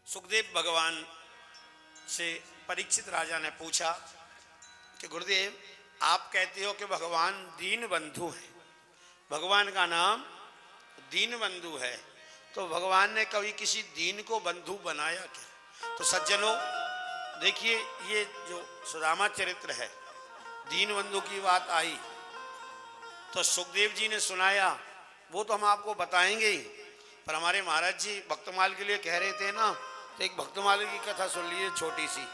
सुखदेव भगवान से परीक्षित राजा ने पूछा कि गुरुदेव, आप कहते हो कि भगवान दीन बंधु है, भगवान का नाम दीन बंधु है, तो भगवान ने कभी किसी दीन को बंधु बनाया क्या? तो सज्जनों देखिए, ये जो सुदामा चरित्र है, दीन बंधु की बात आई तो सुखदेव जी ने सुनाया, वो तो हम आपको बताएंगे ही, पर हमारे महाराज जी भक्तमाल के लिए कह रहे थे ना, तो एक भक्तमाल की कथा सुन लीजिए छोटी सी,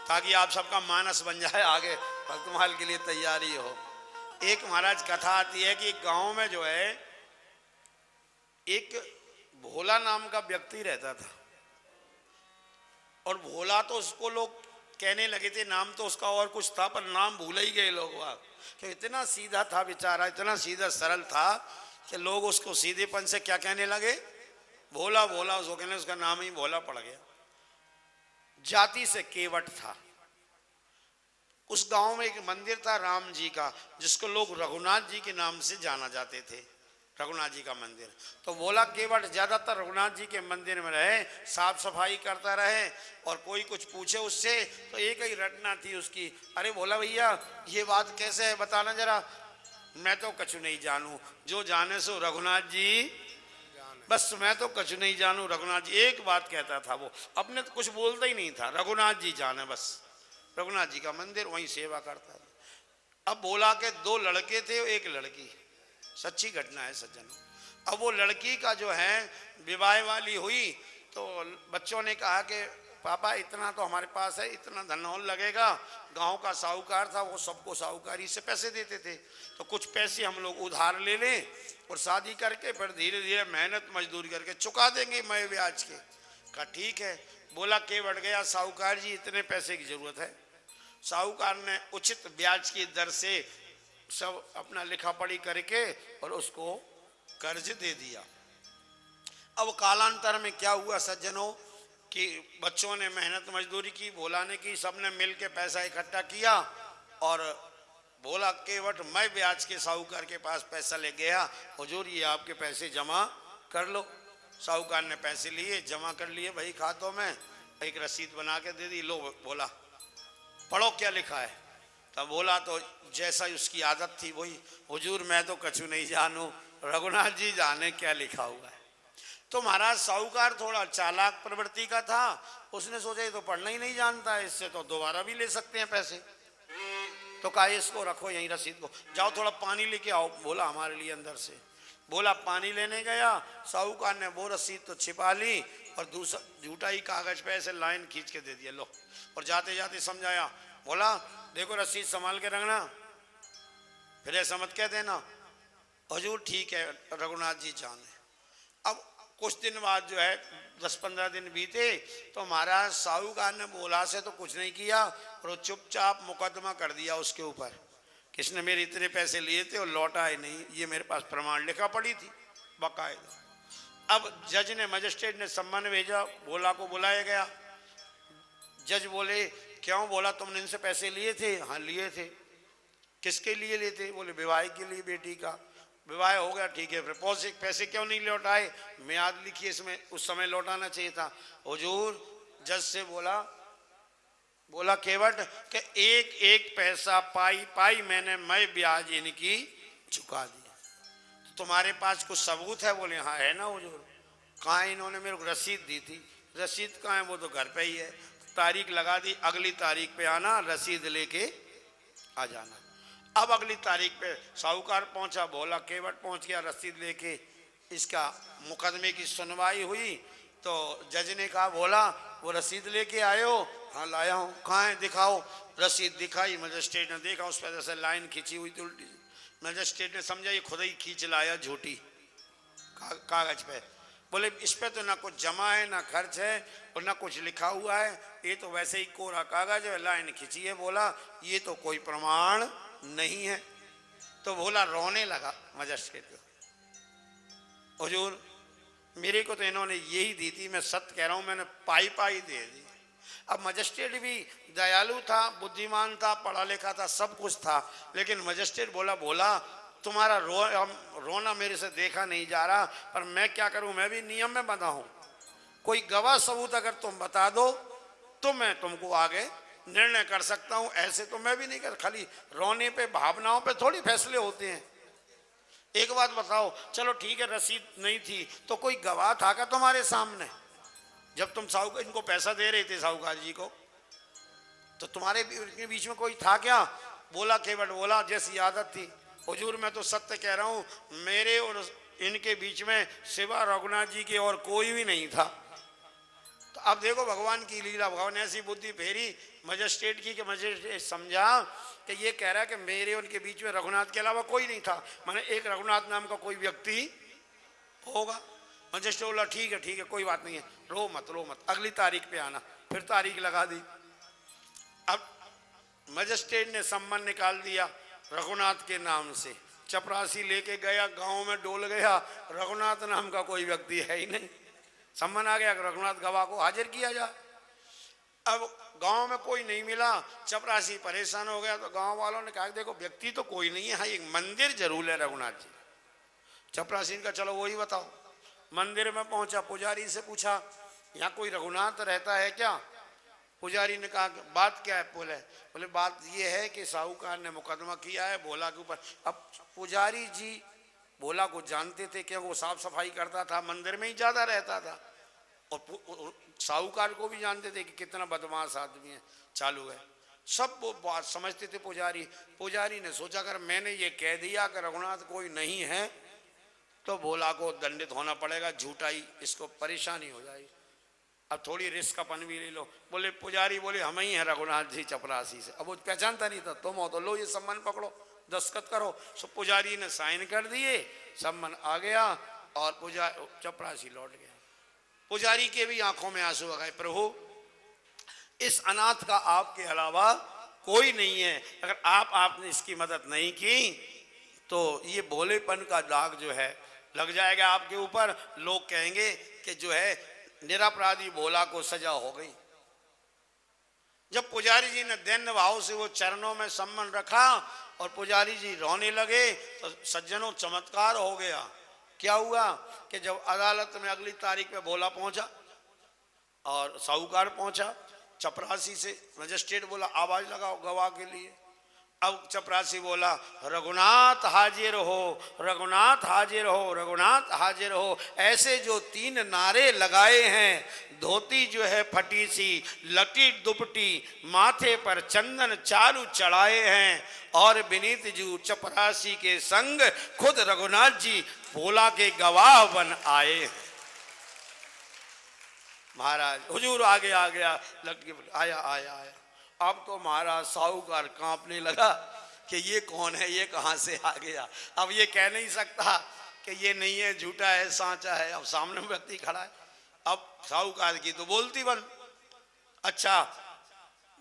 ताकि आप सबका मानस बन जाए, आगे भक्तमाल के लिए तैयारी हो। एक महाराज कथा आती है कि एक गांव में जो है एक भोला नाम का व्यक्ति रहता था, और भोला तो उसको लोग कहने लगे थे, नाम तो उसका और कुछ था पर नाम भूल ही गए लोग कि इतना सीधा था बेचारा, इतना सीधा सरल था कि लोग उसको सीधेपन से क्या कहने लगे, भोला भोला, उसको कहने, उसका नाम ही भोला पड़ गया। जाति से केवट था। उस गांव में एक मंदिर था राम जी का, जिसको लोग रघुनाथ जी के नाम से जाना जाते थे, रघुनाथ जी का मंदिर। तो भोला केवट ज्यादातर रघुनाथ जी के मंदिर में रहे, साफ सफाई करता रहे, और कोई कुछ पूछे उससे तो एक ही रटना थी उसकी, अरे भोला भैया ये बात कैसे है, बताना जरा। मैं तो कछु नहीं जानू, जो जाने सो रघुनाथ जी, बस मैं तो कछु नहीं जानू रघुनाथ जी, एक बात कहता था वो, अपने तो कुछ बोलता ही नहीं था, रघुनाथ जी जाने, बस रघुनाथ जी का मंदिर, वहीं सेवा करता था। अब भोला के दो लड़के थे, एक लड़की, सच्ची घटना है सज्जनों। अब वो लड़की का जो है विवाह वाली हुई, तो बच्चों ने कहा कि पापा इतना तो हमारे पास है, इतना धन और लगेगा, गांव का साहूकार था, वो सबको साहूकारी से पैसे देते थे, तो कुछ पैसे हम लोग उधार ले लें और शादी करके फिर धीरे धीरे मेहनत मजदूरी करके चुका देंगे मैं ब्याज के। कहा ठीक है। बोला के बढ़ गया, साहूकार जी इतने पैसे की जरूरत है। साहूकार ने उचित ब्याज की दर से सब अपना लिखा पढ़ी करके और उसको कर्ज दे दिया। अब कालांतर में क्या हुआ सज्जनों कि बच्चों ने मेहनत मजदूरी की, भोला ने की, सबने मिल के पैसा इकट्ठा किया, और भोला केवट मैं ब्याज के साहूकार के पास पैसा ले गया, हुजूर ये आपके पैसे जमा कर लो। साहूकार ने पैसे लिए, जमा कर लिए भाई खातों में, एक रसीद बना के दे दी, लो बोला पढ़ो क्या लिखा है। तब बोला तो जैसा उसकी आदत थी वही, हुजूर मैं तो कछु नहीं जानू, रघुनाथ जी जाने क्या लिखा हुआ है। तो महाराज साहूकार थोड़ा चालाक प्रवृत्ति का था, उसने सोचा ये तो पढ़ना ही नहीं जानता है, इससे तो दोबारा भी ले सकते हैं पैसे। तो कहा इसको रखो यहीं रसीद को, जाओ थोड़ा पानी लेके आओ, बोला हमारे लिए अंदर से। बोला पानी लेने गया, साहूकार ने वो रसीद तो छिपा ली और दूसरा झूठा ही कागज पे ऐसे लाइन खींच के दे दिया, लो। और जाते जाते समझाया, बोला देखो रसीद संभाल के रखना, फिर ऐसा मत कह देना, हुजूर ठीक है रघुनाथ जी जाने। अब कुछ दिन बाद जो है 10-15 दिन बीते, तो महाराज साहूकार ने बोला से तो कुछ नहीं किया, और चुपचाप मुकदमा कर दिया उसके ऊपर, किसने मेरे इतने पैसे लिए थे और लौटाए नहीं, ये मेरे पास प्रमाण लिखा पड़ी थी बाकायदा। अब जज ने, मजिस्ट्रेट ने सम्मान भेजा, भोला को बुलाया गया। जज बोले क्यों? बोला तुमने इनसे पैसे लिए थे? हाँ लिए थे। किसके लिए लिए थे? बोले विवाह के लिए, बेटी का विवाह हो गया, ठीक है, फिर पैसे क्यों नहीं लौटाए? मियाद लिखी इसमें, उस समय लौटाना चाहिए था। हुजूर जज से बोला केवट कि एक एक पैसा पाई पाई मैंने मैं ब्याज इनकी चुका दिया, तो तुम्हारे पास कुछ सबूत है? बोले हाँ है ना हुजूर। कहाँ? इन्होंने मेरे को रसीद दी थी। रसीद कहाँ है? वो तो घर पे ही है। तारीख लगा दी, अगली तारीख पे आना, रसीद लेके आ जाना। अब अगली तारीख पे साहूकार पहुंचा, भोला केवट पहुंच गया रसीद लेके। इसका मुकदमे की सुनवाई हुई, तो जज ने कहा भोला वो रसीद लेके आए हो? हाँ लाया हूँ। कहाँ है? दिखाओ। रसीद दिखाई, मजिस्ट्रेट ने देखा उस पर जैसे लाइन खींची हुई थी उल्टी। मजिस्ट्रेट ने समझा ये खुद ही खींच लाया झूठी कागज पे। बोले इस पे तो ना कुछ जमा है, ना खर्च है, और ना कुछ लिखा हुआ है, ये तो वैसे ही कोरा कागज है, लाइन खींची है। बोला ये तो कोई प्रमाण नहीं है। तो भोला रोने लगा मजिस्ट्रेट को, हुजूर मेरे को तो इन्होंने यही दी थी, मैं सत्य कह रहा हूं, मैंने पाई पाई दे दी। अब मजिस्ट्रेट भी दयालु था, बुद्धिमान था, पढ़ा लिखा था, सब कुछ था, लेकिन मजिस्ट्रेट बोला तुम्हारा रोना मेरे से देखा नहीं जा रहा, पर मैं क्या करूं, मैं भी नियम में बंधा हूं, कोई गवाह सबूत अगर तुम बता दो तो मैं तुमको आगे निर्णय कर सकता हूं, ऐसे तो मैं भी नहीं कर, खाली रोने पे भावनाओं पे थोड़ी फैसले होते हैं। एक बात बताओ, चलो ठीक है रसीद नहीं थी तो कोई गवाह था क्या तुम्हारे सामने? जब तुम साहूकार इनको पैसा दे रहे थे साहूकार जी को, तो तुम्हारे इनके बीच में कोई था क्या? बोला केवट बोला जैसी आदत थी, हुजूर मैं तो सत्य कह रहा हूं, मेरे और इनके बीच में सिवा रघुनाथ जी के और कोई भी नहीं था। तो अब देखो भगवान की लीला, भगवान ने ऐसी बुद्धि फेरी मजिस्ट्रेट की कि मजिस्ट्रेट समझा कि ये कह रहा है कि मेरे उनके बीच में रघुनाथ के अलावा कोई नहीं था, माने एक रघुनाथ नाम का कोई व्यक्ति होगा। मजिस्ट्रेट बोला ठीक है कोई बात नहीं है, रो मत, अगली तारीख पे आना। फिर तारीख लगा दी। अब मजिस्ट्रेट ने सम्मन निकाल दिया रघुनाथ के नाम से, चपरासी लेके गया, गांव में डोल गया, रघुनाथ नाम का कोई व्यक्ति है ही नहीं। सम्मन आ गया, रघुनाथ गवाह को हाजिर किया जाए। अब गांव में कोई नहीं मिला, चपरासी परेशान हो गया, तो गांव वालों ने कहा देखो व्यक्ति तो कोई नहीं है, हाँ एक मंदिर जरूर है रघुनाथ जी। चपरासी का चलो वही बताओ। मंदिर में पहुंचा, पुजारी से पूछा यहाँ कोई रघुनाथ रहता है क्या? पुजारी ने कहा बात क्या है? बोले बात ये है कि साहूकार ने मुकदमा किया है भोला के ऊपर। अब पुजारी जी भोला को जानते थे कि वो साफ सफाई करता था, मंदिर में ही ज्यादा रहता था, और साहूकार को भी जानते थे कि कितना बदमाश आदमी है, चालू है, सब वो बात समझते थे पुजारी। पुजारी ने सोचा अगर मैंने ये कह दिया कि रघुनाथ कोई नहीं है तो भोला को दंडित होना पड़ेगा, झूठा ही इसको परेशानी हो जाएगी, अब थोड़ी रिस्क अपन भी ले लो। बोले पुजारी बोले हम ही हैं रघुनाथ जी चपरासी से। अब वो पहचानता नहीं था, तुम हो तो लो ये सम्मान पकड़ो, दस्तखत करो। सो पुजारी ने साइन कर दिए, सम्मान आ गया और चपरासी लौट गया। पुजारी के भी आंखों में आंसू आ गए, प्रभु इस अनाथ का आपके अलावा कोई नहीं है, अगर आपने इसकी मदद नहीं की तो ये भोलेपन का दाग जो है लग जाएगा आपके ऊपर। लोग कहेंगे कि जो है निरपराधी भोला को सजा हो गई। जब पुजारी जी ने दैन्य भाव से वो चरणों में सम्मान रखा और पुजारी जी रोने लगे तो सज्जनों चमत्कार हो गया। क्या हुआ कि जब अदालत में अगली तारीख पे भोला पहुंचा और साहूकार पहुंचा, चपरासी से मजिस्ट्रेट बोला आवाज लगाओ गवाह के लिए। अब चपरासी बोला रघुनाथ हाजिर हो, रघुनाथ हाजिर हो, रघुनाथ हाजिर हो। ऐसे जो 3 नारे लगाए हैं, धोती जो है फटी सी, लटी दुपटी, माथे पर चंदन चारू चढ़ाए हैं और विनीत जी चपरासी के संग खुद रघुनाथ जी भोला के गवाह बन आए हैं। महाराज हुजूर आगे आ गया, आया आया आया। अब तो महाराज साहूकार कांपने लगा कि ये कौन है, ये कहां से आ गया। अब ये कह नहीं सकता कि ये नहीं है, झूठा है, सांचा है, अब सामने व्यक्ति खड़ा है। अब साहूकार की तो बोलती बंद। अच्छा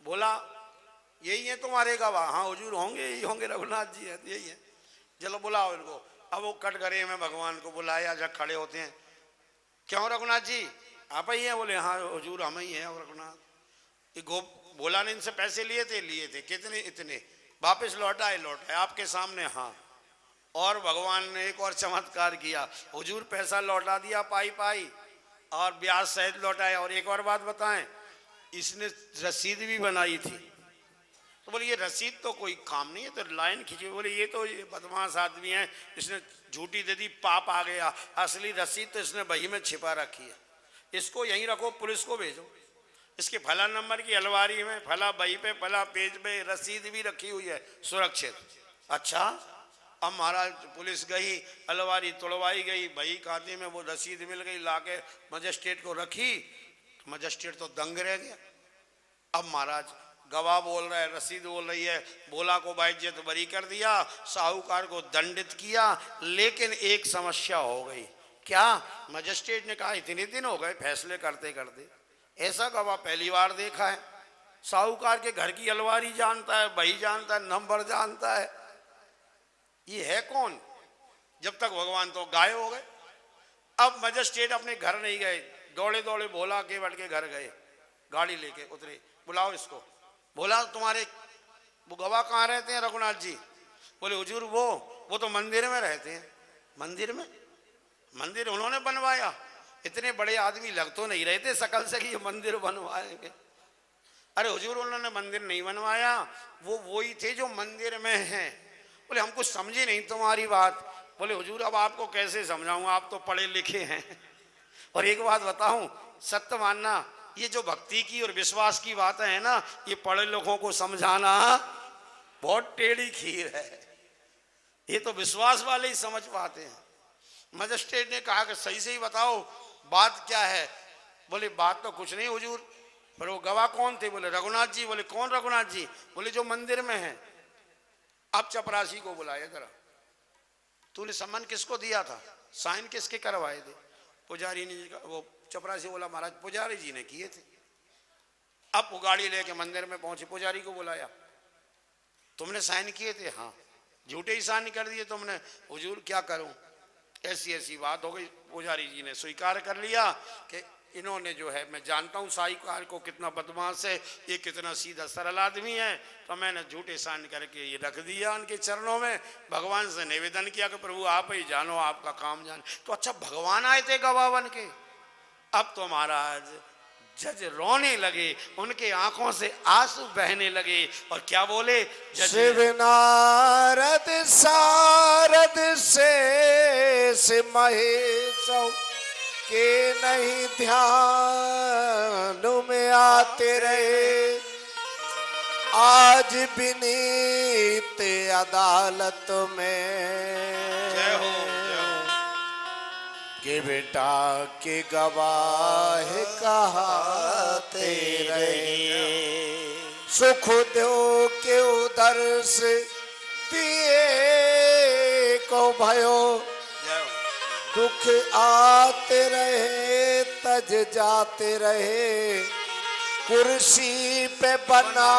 बोला यही है तुम्हारे गवाह? हाँ हुजूर होंगे, यही होंगे, रघुनाथ जी है, यही है। चलो बुलाओ इनको। अब वो कटघरे में भगवान को बुलाया, जब खड़े होते हैं, क्यों रघुनाथ जी आप ही हैं? बोले हाँ हुजूर हम ही हैं रघुनाथ। भोला ने इनसे पैसे लिए थे, कितने? इतने। वापस लौटाए आपके सामने। हाँ। और भगवान ने एक और चमत्कार किया, हुजूर पैसा लौटा दिया पाई और ब्याज सहित लौटाया। और एक और बात बताएं, इसने रसीद भी बनाई थी। तो बोले ये रसीद तो कोई काम नहीं है, तो लाइन खींची। बोले ये तो ये बदमाश आदमी है, इसने झूठी दे दी, पाप आ गया। असली रसीद तो इसने बही में छिपा रखी है, इसको यहीं रखो, पुलिस को भेजो। इसके फला नंबर की अलमारी में, फला बही पे, फला पेज पे रसीद भी रखी हुई है सुरक्षित। अच्छा। अब महाराज पुलिस गई, अलमारी तोड़वाई गई, बही खाते में वो रसीद मिल गई, लाके मजिस्ट्रेट को रखी। मजिस्ट्रेट तो दंग रह गया। अब महाराज गवाह बोल रहा है, रसीद बोल रही है, भोला को बाइज्जत बरी कर दिया, साहूकार को दंडित किया। लेकिन एक समस्या हो गई। क्या? मजिस्ट्रेट ने कहा इतने दिन हो गए फैसले करते करते, ऐसा गवाह पहली बार देखा है। साहूकार के घर की अलमारी जानता है, बही जानता है, नंबर जानता है, ये है कौन? जब तक भगवान तो गायब हो गए। अब मजिस्ट्रेट अपने घर नहीं गए, दौड़े दौड़े भोला केवट के घर गए, गाड़ी लेके उतरे, बुलाओ इसको। बोला तुम्हारे वो गवाह कहाँ रहते हैं? रघुनाथ जी। बोले हुजूर वो तो मंदिर में रहते हैं। मंदिर में? मंदिर उन्होंने बनवाया? इतने बड़े आदमी लग तो नहीं रहे थे शकल से कि ये मंदिर बनवाएंगे। अरे हुजूर उन्होंने मंदिर नहीं बनवाया, वो वही थे जो मंदिर में हैं। बोले हम कुछ समझे नहीं तुम्हारी बात। बोले हुजूर अब आपको कैसे समझाऊं, आप तो पढ़े लिखे हैं। और एक बात बताऊं, सत्य मानना, ये जो भक्ति की और विश्वास की बातें हैं ना, ये पढ़े लोगों को समझाना बहुत टेढ़ी खीर है। ये तो विश्वास वाले ही समझ पाते हैं। मजिस्ट्रेट ने कहा कि सही से ही बताओ बात क्या है। बोले बात तो कुछ नहीं हुजूर। पर वो गवाह कौन थे? बोले रघुनाथ जी। बोले कौन रघुनाथ जी? बोले जो मंदिर में है। अब चपरासी को बुलाया जरा, तूने सम्मान किसको दिया था, साइन किसके करवाए थे? पुजारी ने, वो चपरासी बोला महाराज पुजारी जी ने किए थे। अब वो गाड़ी लेके मंदिर में पहुंचे, पुजारी को बुलाया, तुमने साइन किए थे? हाँ। झूठे ही साइन कर दिए तुमने? हुजूर क्या करूं, ऐसी ऐसी बात हो गई। पुजारी जी ने स्वीकार कर लिया कि इन्होंने जो है, मैं जानता हूँ साहिकार को कितना बदमाश है, ये कितना सीधा सरल आदमी है, तो मैंने झूठे साइन करके ये रख दिया उनके चरणों में। भगवान से निवेदन किया कि प्रभु आप ही जानो, आपका काम जान। तो अच्छा भगवान आए थे गवाह बन के। अब तो महाराज जज रोने लगे, उनके आंखों से आंसू बहने लगे और क्या बोले? शिव नारद सारद से महेश के नहीं ध्यान में आते रहे, आज विनीत अदालत में जय हो कि बेटा के गवाह कहते रहे, सुख दो के उधर से दिए को भयो, दुख आते रहे तज जाते रहे, कुर्सी पे बना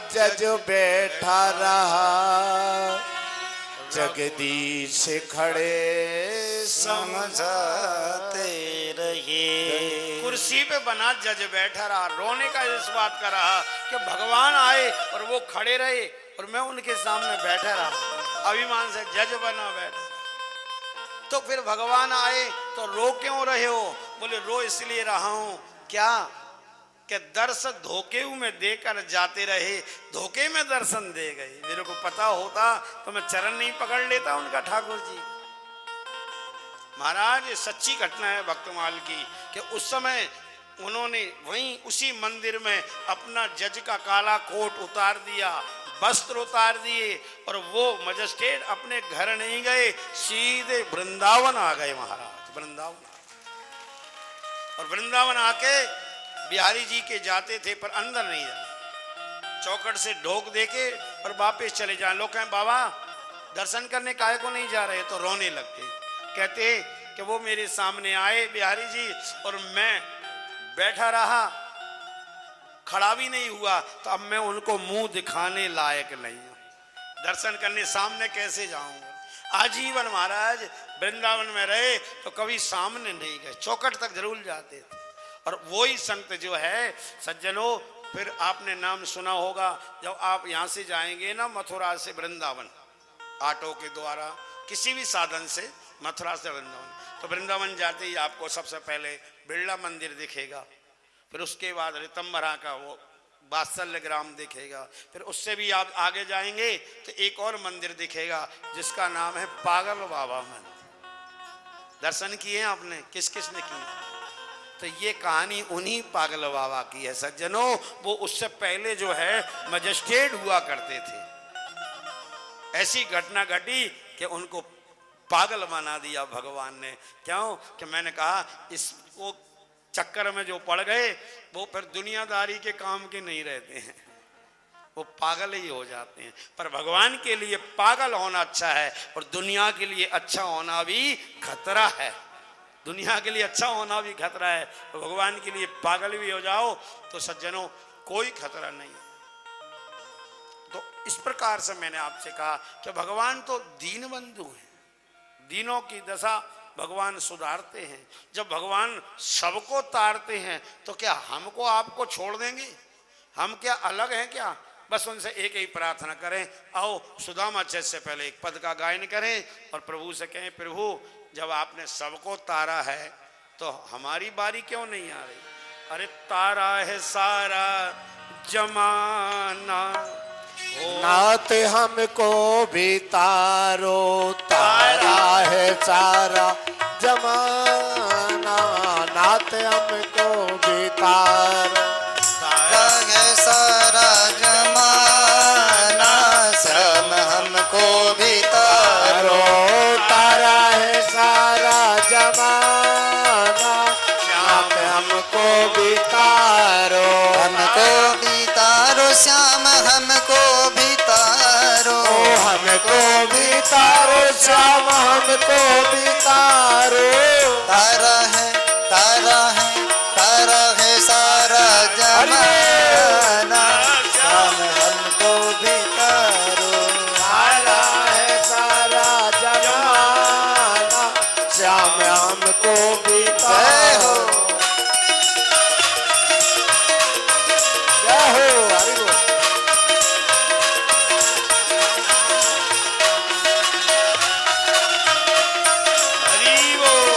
जज बैठा रहा, जगदीश खड़े समझाते रहे। कुर्सी पे बना जज बैठा रहा, रोने का इस बात का रहा कि भगवान आए और वो खड़े रहे और मैं उनके सामने बैठा रहा, अभिमान से जज बना बैठा। तो फिर भगवान आए तो रो क्यों रहे हो? बोले रो इसलिए रहा हूं क्या कि दर्शन धोखे में देकर जाते रहे, धोखे में दर्शन दे गए। मेरे को पता होता तो मैं चरण नहीं पकड़ लेता उनका ठाकुर जी। महाराज ये सच्ची घटना है भक्तमाल की कि उस समय उन्होंने वहीं उसी मंदिर में अपना जज का काला कोट उतार दिया, वस्त्र उतार दिए और वो मजिस्ट्रेट अपने घर नहीं गए, सीधे वृंदावन आ गए महाराज। वृंदावन और वृंदावन आके बिहारी जी के जाते थे पर अंदर नहीं जाते, चौखट से ढोक देके और वापस चले जाए। लोग कहें बाबा दर्शन करने काहे को नहीं जा रहे, तो रोने लगते, कहते कि वो मेरे सामने आए बिहारी जी और मैं बैठा रहा, खड़ा भी नहीं हुआ, तो अब मैं उनको मुंह दिखाने लायक नहीं हूं, दर्शन करने सामने कैसे जाऊंगा। आजीवन महाराज वृंदावन में रहे तो कभी सामने नहीं गए, चौखट तक जरूर जाते थे। और वही संत जो है सज्जनों, फिर आपने नाम सुना होगा, जब आप यहाँ से जाएंगे ना मथुरा से वृंदावन, ऑटो के द्वारा किसी भी साधन से मथुरा से वृंदावन, तो वृंदावन जाते ही आपको सबसे पहले बिरला मंदिर दिखेगा, फिर उसके बाद ऋतंबरा का वो वात्सल्य ग्राम दिखेगा, फिर उससे भी आप आगे जाएंगे तो एक और मंदिर दिखेगा जिसका नाम है पागल बाबा मंदिर। दर्शन किए आपने? किस किस ने किए? तो ये कहानी उन्हीं पागल बाबा की है सज्जनों। वो उससे पहले जो है मजिस्ट्रेट हुआ करते थे। ऐसी घटना घटी कि उनको पागल बना दिया भगवान ने। क्यों? कि मैंने कहा इसको चक्कर में जो पड़ गए वो फिर दुनियादारी के काम के नहीं रहते हैं, वो पागल ही हो जाते हैं। पर भगवान के लिए पागल होना अच्छा है और दुनिया के लिए अच्छा होना भी खतरा है। दुनिया के लिए अच्छा होना भी खतरा है, तो भगवान के लिए पागल भी हो जाओ तो सज्जनों कोई खतरा नहीं है। तो इस प्रकार से मैंने आपसे कहा कि भगवान तो दीन बंधु हैं, दीनों की दशा भगवान सुधारते हैं। जब भगवान सबको तारते हैं तो क्या हमको आपको छोड़ देंगे? हम क्या अलग हैं क्या? बस उनसे एक ही प्रार्थना करें, आओ सुदामा चैत से पहले एक पद का गायन करें और प्रभु से कहें, प्रभु जब आपने सबको तारा है तो हमारी बारी क्यों नहीं आ रही? अरे तारा है सारा जमाना, नाथ हमको भी तारो, तारा है सारा जमाना, नाथ हमको भी तारो, तारा है सारा जमाना, श्याम हमको भी तारो। तारा है सारा जमाना, नाथ हमको भी तारो, हमको भी तारो श्याम हमको भी तारो। हमको भी तारो श्याम हमको भी तारो, तारा है तारा है तारा है सारा जमाना, श्याम हमको भी तारो। तारा है सारा जमाना, श्याम हमको भी तारो। जय हो, हरि बोल। हरि बोल।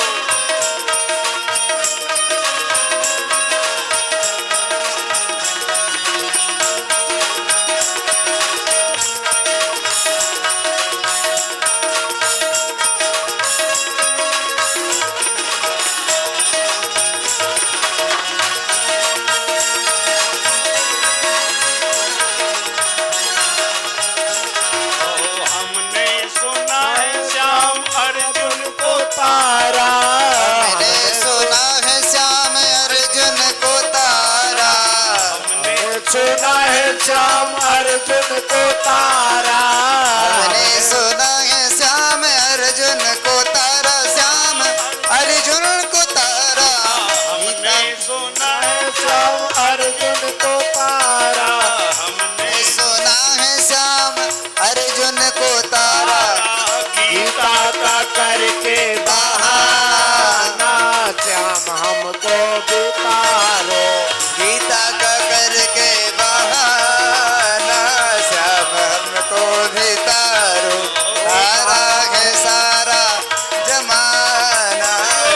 हमने सुना है श्याम अर्जुन को तारा, मैंने सुना है श्याम अर्जुन को तारा। हमने सुना है श्याम अर्जुन को तारा, मैंने सुना है श्याम अर्जुन को तारा, श्याम अर्जुन को तारा। हमने सुना है श्याम अर्जुन को तारा, हमने मैंने सुना है श्याम अर्जुन को तारा। गीता का करके बहाना, श्याम हमको भी तारो, गीता का करके बहाना, श्याम हमको भी तारो। तारा है सारा जमाना,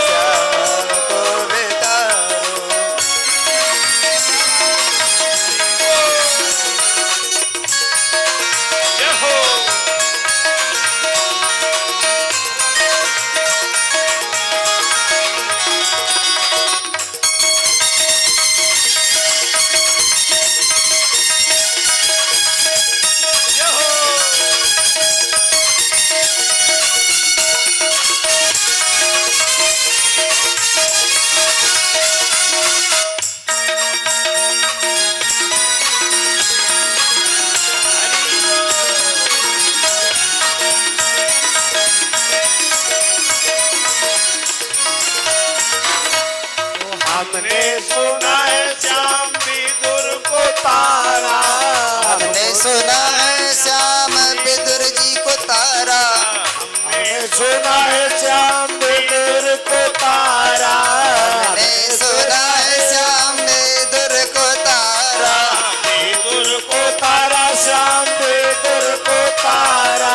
श्याम हमको भी तारो। जय हो। जय हो। हमने सुना है श्याम विदुर को तारा, हमने सुना है श्याम विदुर जी को तारा। हमने सुना है श्याम विदुर को तारा, हमने सुना है श्याम विदुर को तारा। विदुर को तारा, श्याम विदुर को तारा,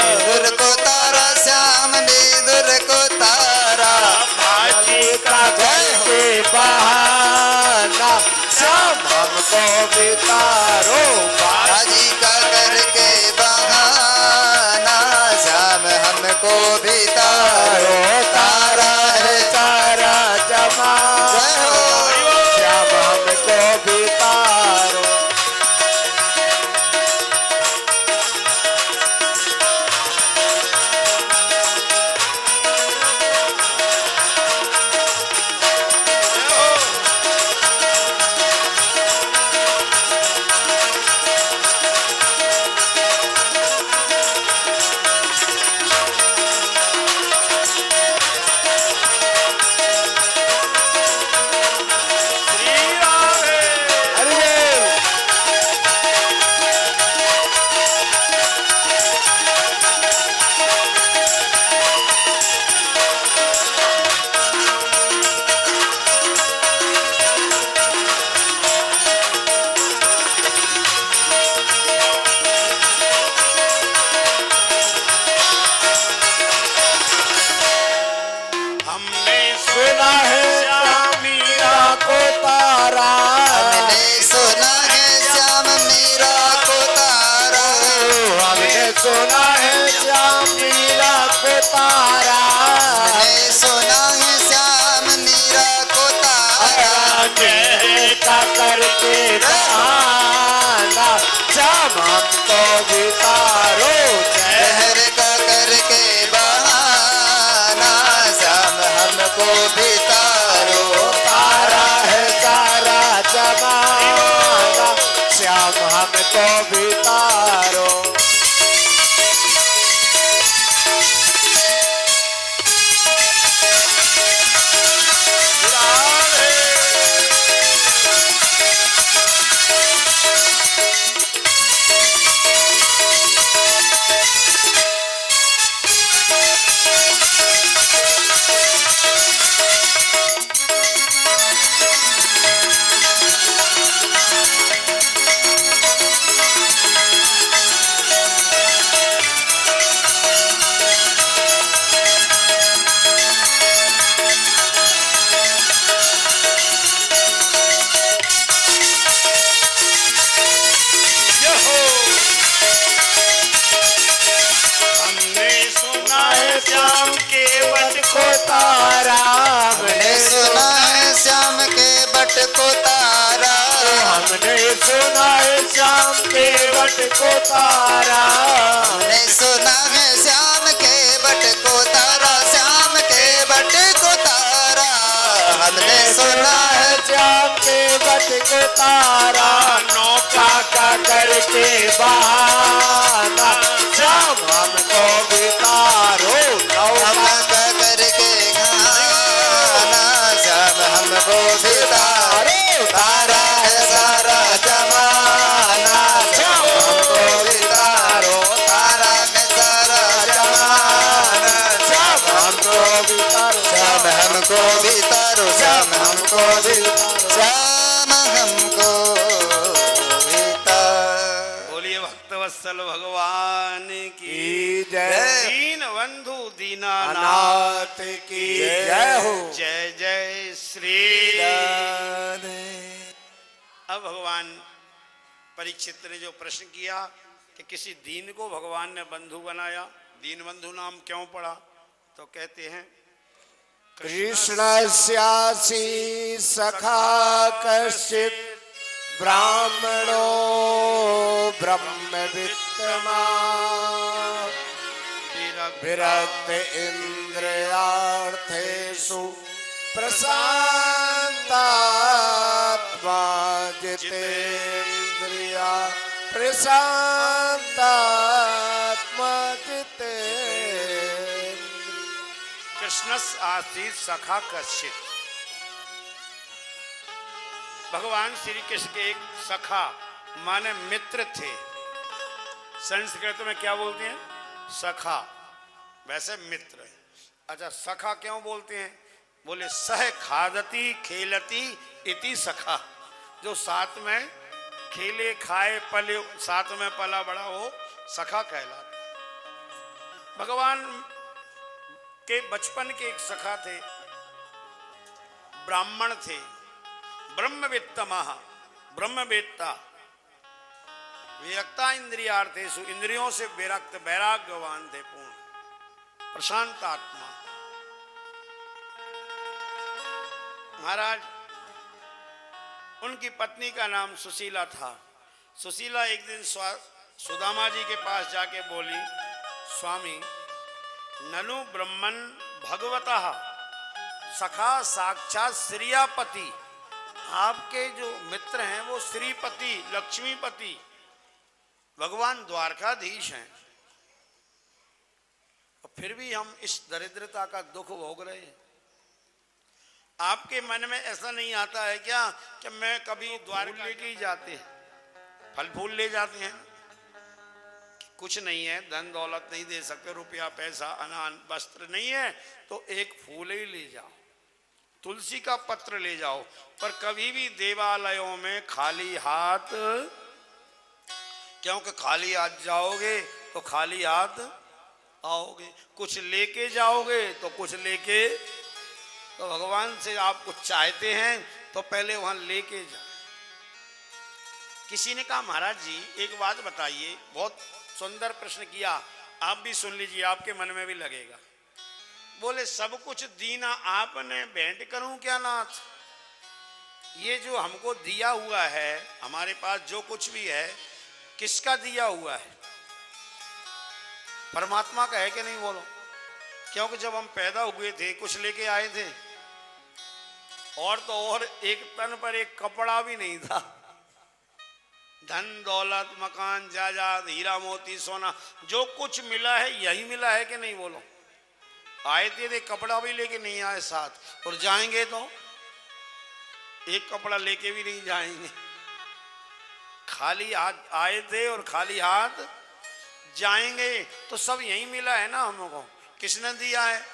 विदुर को तारा, श्याम विदुर को तारा। बाजी का करके बहाना, श्याम हमको भी तारो, बाजी का करके बहाना, श्याम हमको भी तारो। तारा है तारा जमा, जय हो। श्याम हमको भी तारो। तारा हमने सुना है श्याम मीरा को तारा चेहरे का करके बहाना श्याम हमको भी तारो शहर का करके बहाना श्याम हमको भी तारो तारा है तारा जमाना श्याम हमको भी तारो श्याम के बट को तारा हमने सुना है श्याम के बट को तारा हमने सुना है श्याम के बट को तारा हमने सुना है श्याम के बट को तारा श्याम के बट को तारा हमने सुना है श्याम के बट को तारा नौका का करके बहाना श्याम हमको भी तारो नौका का करके गाना श्याम हमको भी तारो तारा है सारा जमाना श्याम हमको भी तारो तारा है सारा जमाना श्याम हमको भी तारो श्याम हमको भी तारो श्याम हमको भी श्याम हमको भी तारो। बोलिए भक्तवत्सल भगवान की जय दीन बंधु दीनानाथ नाथ की जय हो जय जय श्री अब भगवान परीक्षित ने जो प्रश्न किया कि किसी दीन को भगवान ने बंधु बनाया, दीन बंधु नाम क्यों पड़ा, तो कहते हैं कृष्णस्यासि सखा कश्चित् ब्राह्मणो ब्रह्मवित्तमा विरक्त इन्द्रियार्थेषु प्रशान्तात्मा जितेन्द्रिया प्रशान्तात्मा जितेन्द्रिया कृष्णस आसीत सखा कश्चित। भगवान श्री कृष्ण के एक सखा माने मित्र थे। संस्कृत में क्या बोलते हैं? सखा, वैसे मित्र। अच्छा, सखा क्यों बोलते हैं? बोले सह खादती खेलती इति सखा, जो साथ में खेले खाए पले साथ में पला बड़ा हो सखा कहलाता। भगवान के बचपन के एक सखा थे, ब्राह्मण थे, ब्रह्मवेत्तमः ब्रह्मवेत्ता, विरक्ता इंद्रियार्थेषु इंद्रियों से विरक्त वैराग्यवान थे, पूर्ण प्रशांत आत्मा। महाराज, उनकी पत्नी का नाम सुशीला था। सुशीला एक दिन सुदामा जी के पास जाके बोली, स्वामी ननु ब्रह्मन भगवतः सखा साक्षात श्रियापति, आपके जो मित्र हैं वो श्रीपति लक्ष्मीपति भगवान द्वारकाधीश हैं, और फिर भी हम इस दरिद्रता का दुख भोग रहे हैं। आपके मन में ऐसा नहीं आता है क्या कि मैं कभी द्वारका लेके ही जाते हैं, फल फूल ले जाते हैं, कुछ नहीं है, धन दौलत नहीं दे सकते, रुपया पैसा अनान वस्त्र नहीं है, तो एक फूल ही ले जाओ, तुलसी का पत्र ले जाओ, पर कभी भी देवालयों में खाली हाथ, क्योंकि खाली हाथ जाओगे तो खाली हाथ आओगे, कुछ लेके जाओगे तो कुछ लेके, तो भगवान से आप कुछ चाहते हैं तो पहले वहां लेके जाओ। किसी ने कहा महाराज जी एक बात बताइए, बहुत सुंदर प्रश्न किया, आप भी सुन लीजिए, आपके मन में भी लगेगा। बोले सब कुछ दीना आपने, भेंट करूं क्या नाथ? ये जो हमको दिया हुआ है, हमारे पास जो कुछ भी है, किसका दिया हुआ है? परमात्मा का है कि नहीं? बोलो। क्योंकि जब हम पैदा हुए थे कुछ लेके आए थे, और तो और एक तन पर एक कपड़ा भी नहीं था। धन दौलत मकान जायदाद हीरा मोती सोना जो कुछ मिला है यही मिला है कि नहीं? बोलो। आए थे कपड़ा भी लेके नहीं आए साथ, और जाएंगे तो एक कपड़ा लेके भी नहीं जाएंगे। खाली हाथ आए थे और खाली हाथ जाएंगे। तो सब यही मिला है ना हमको। किसने दिया है?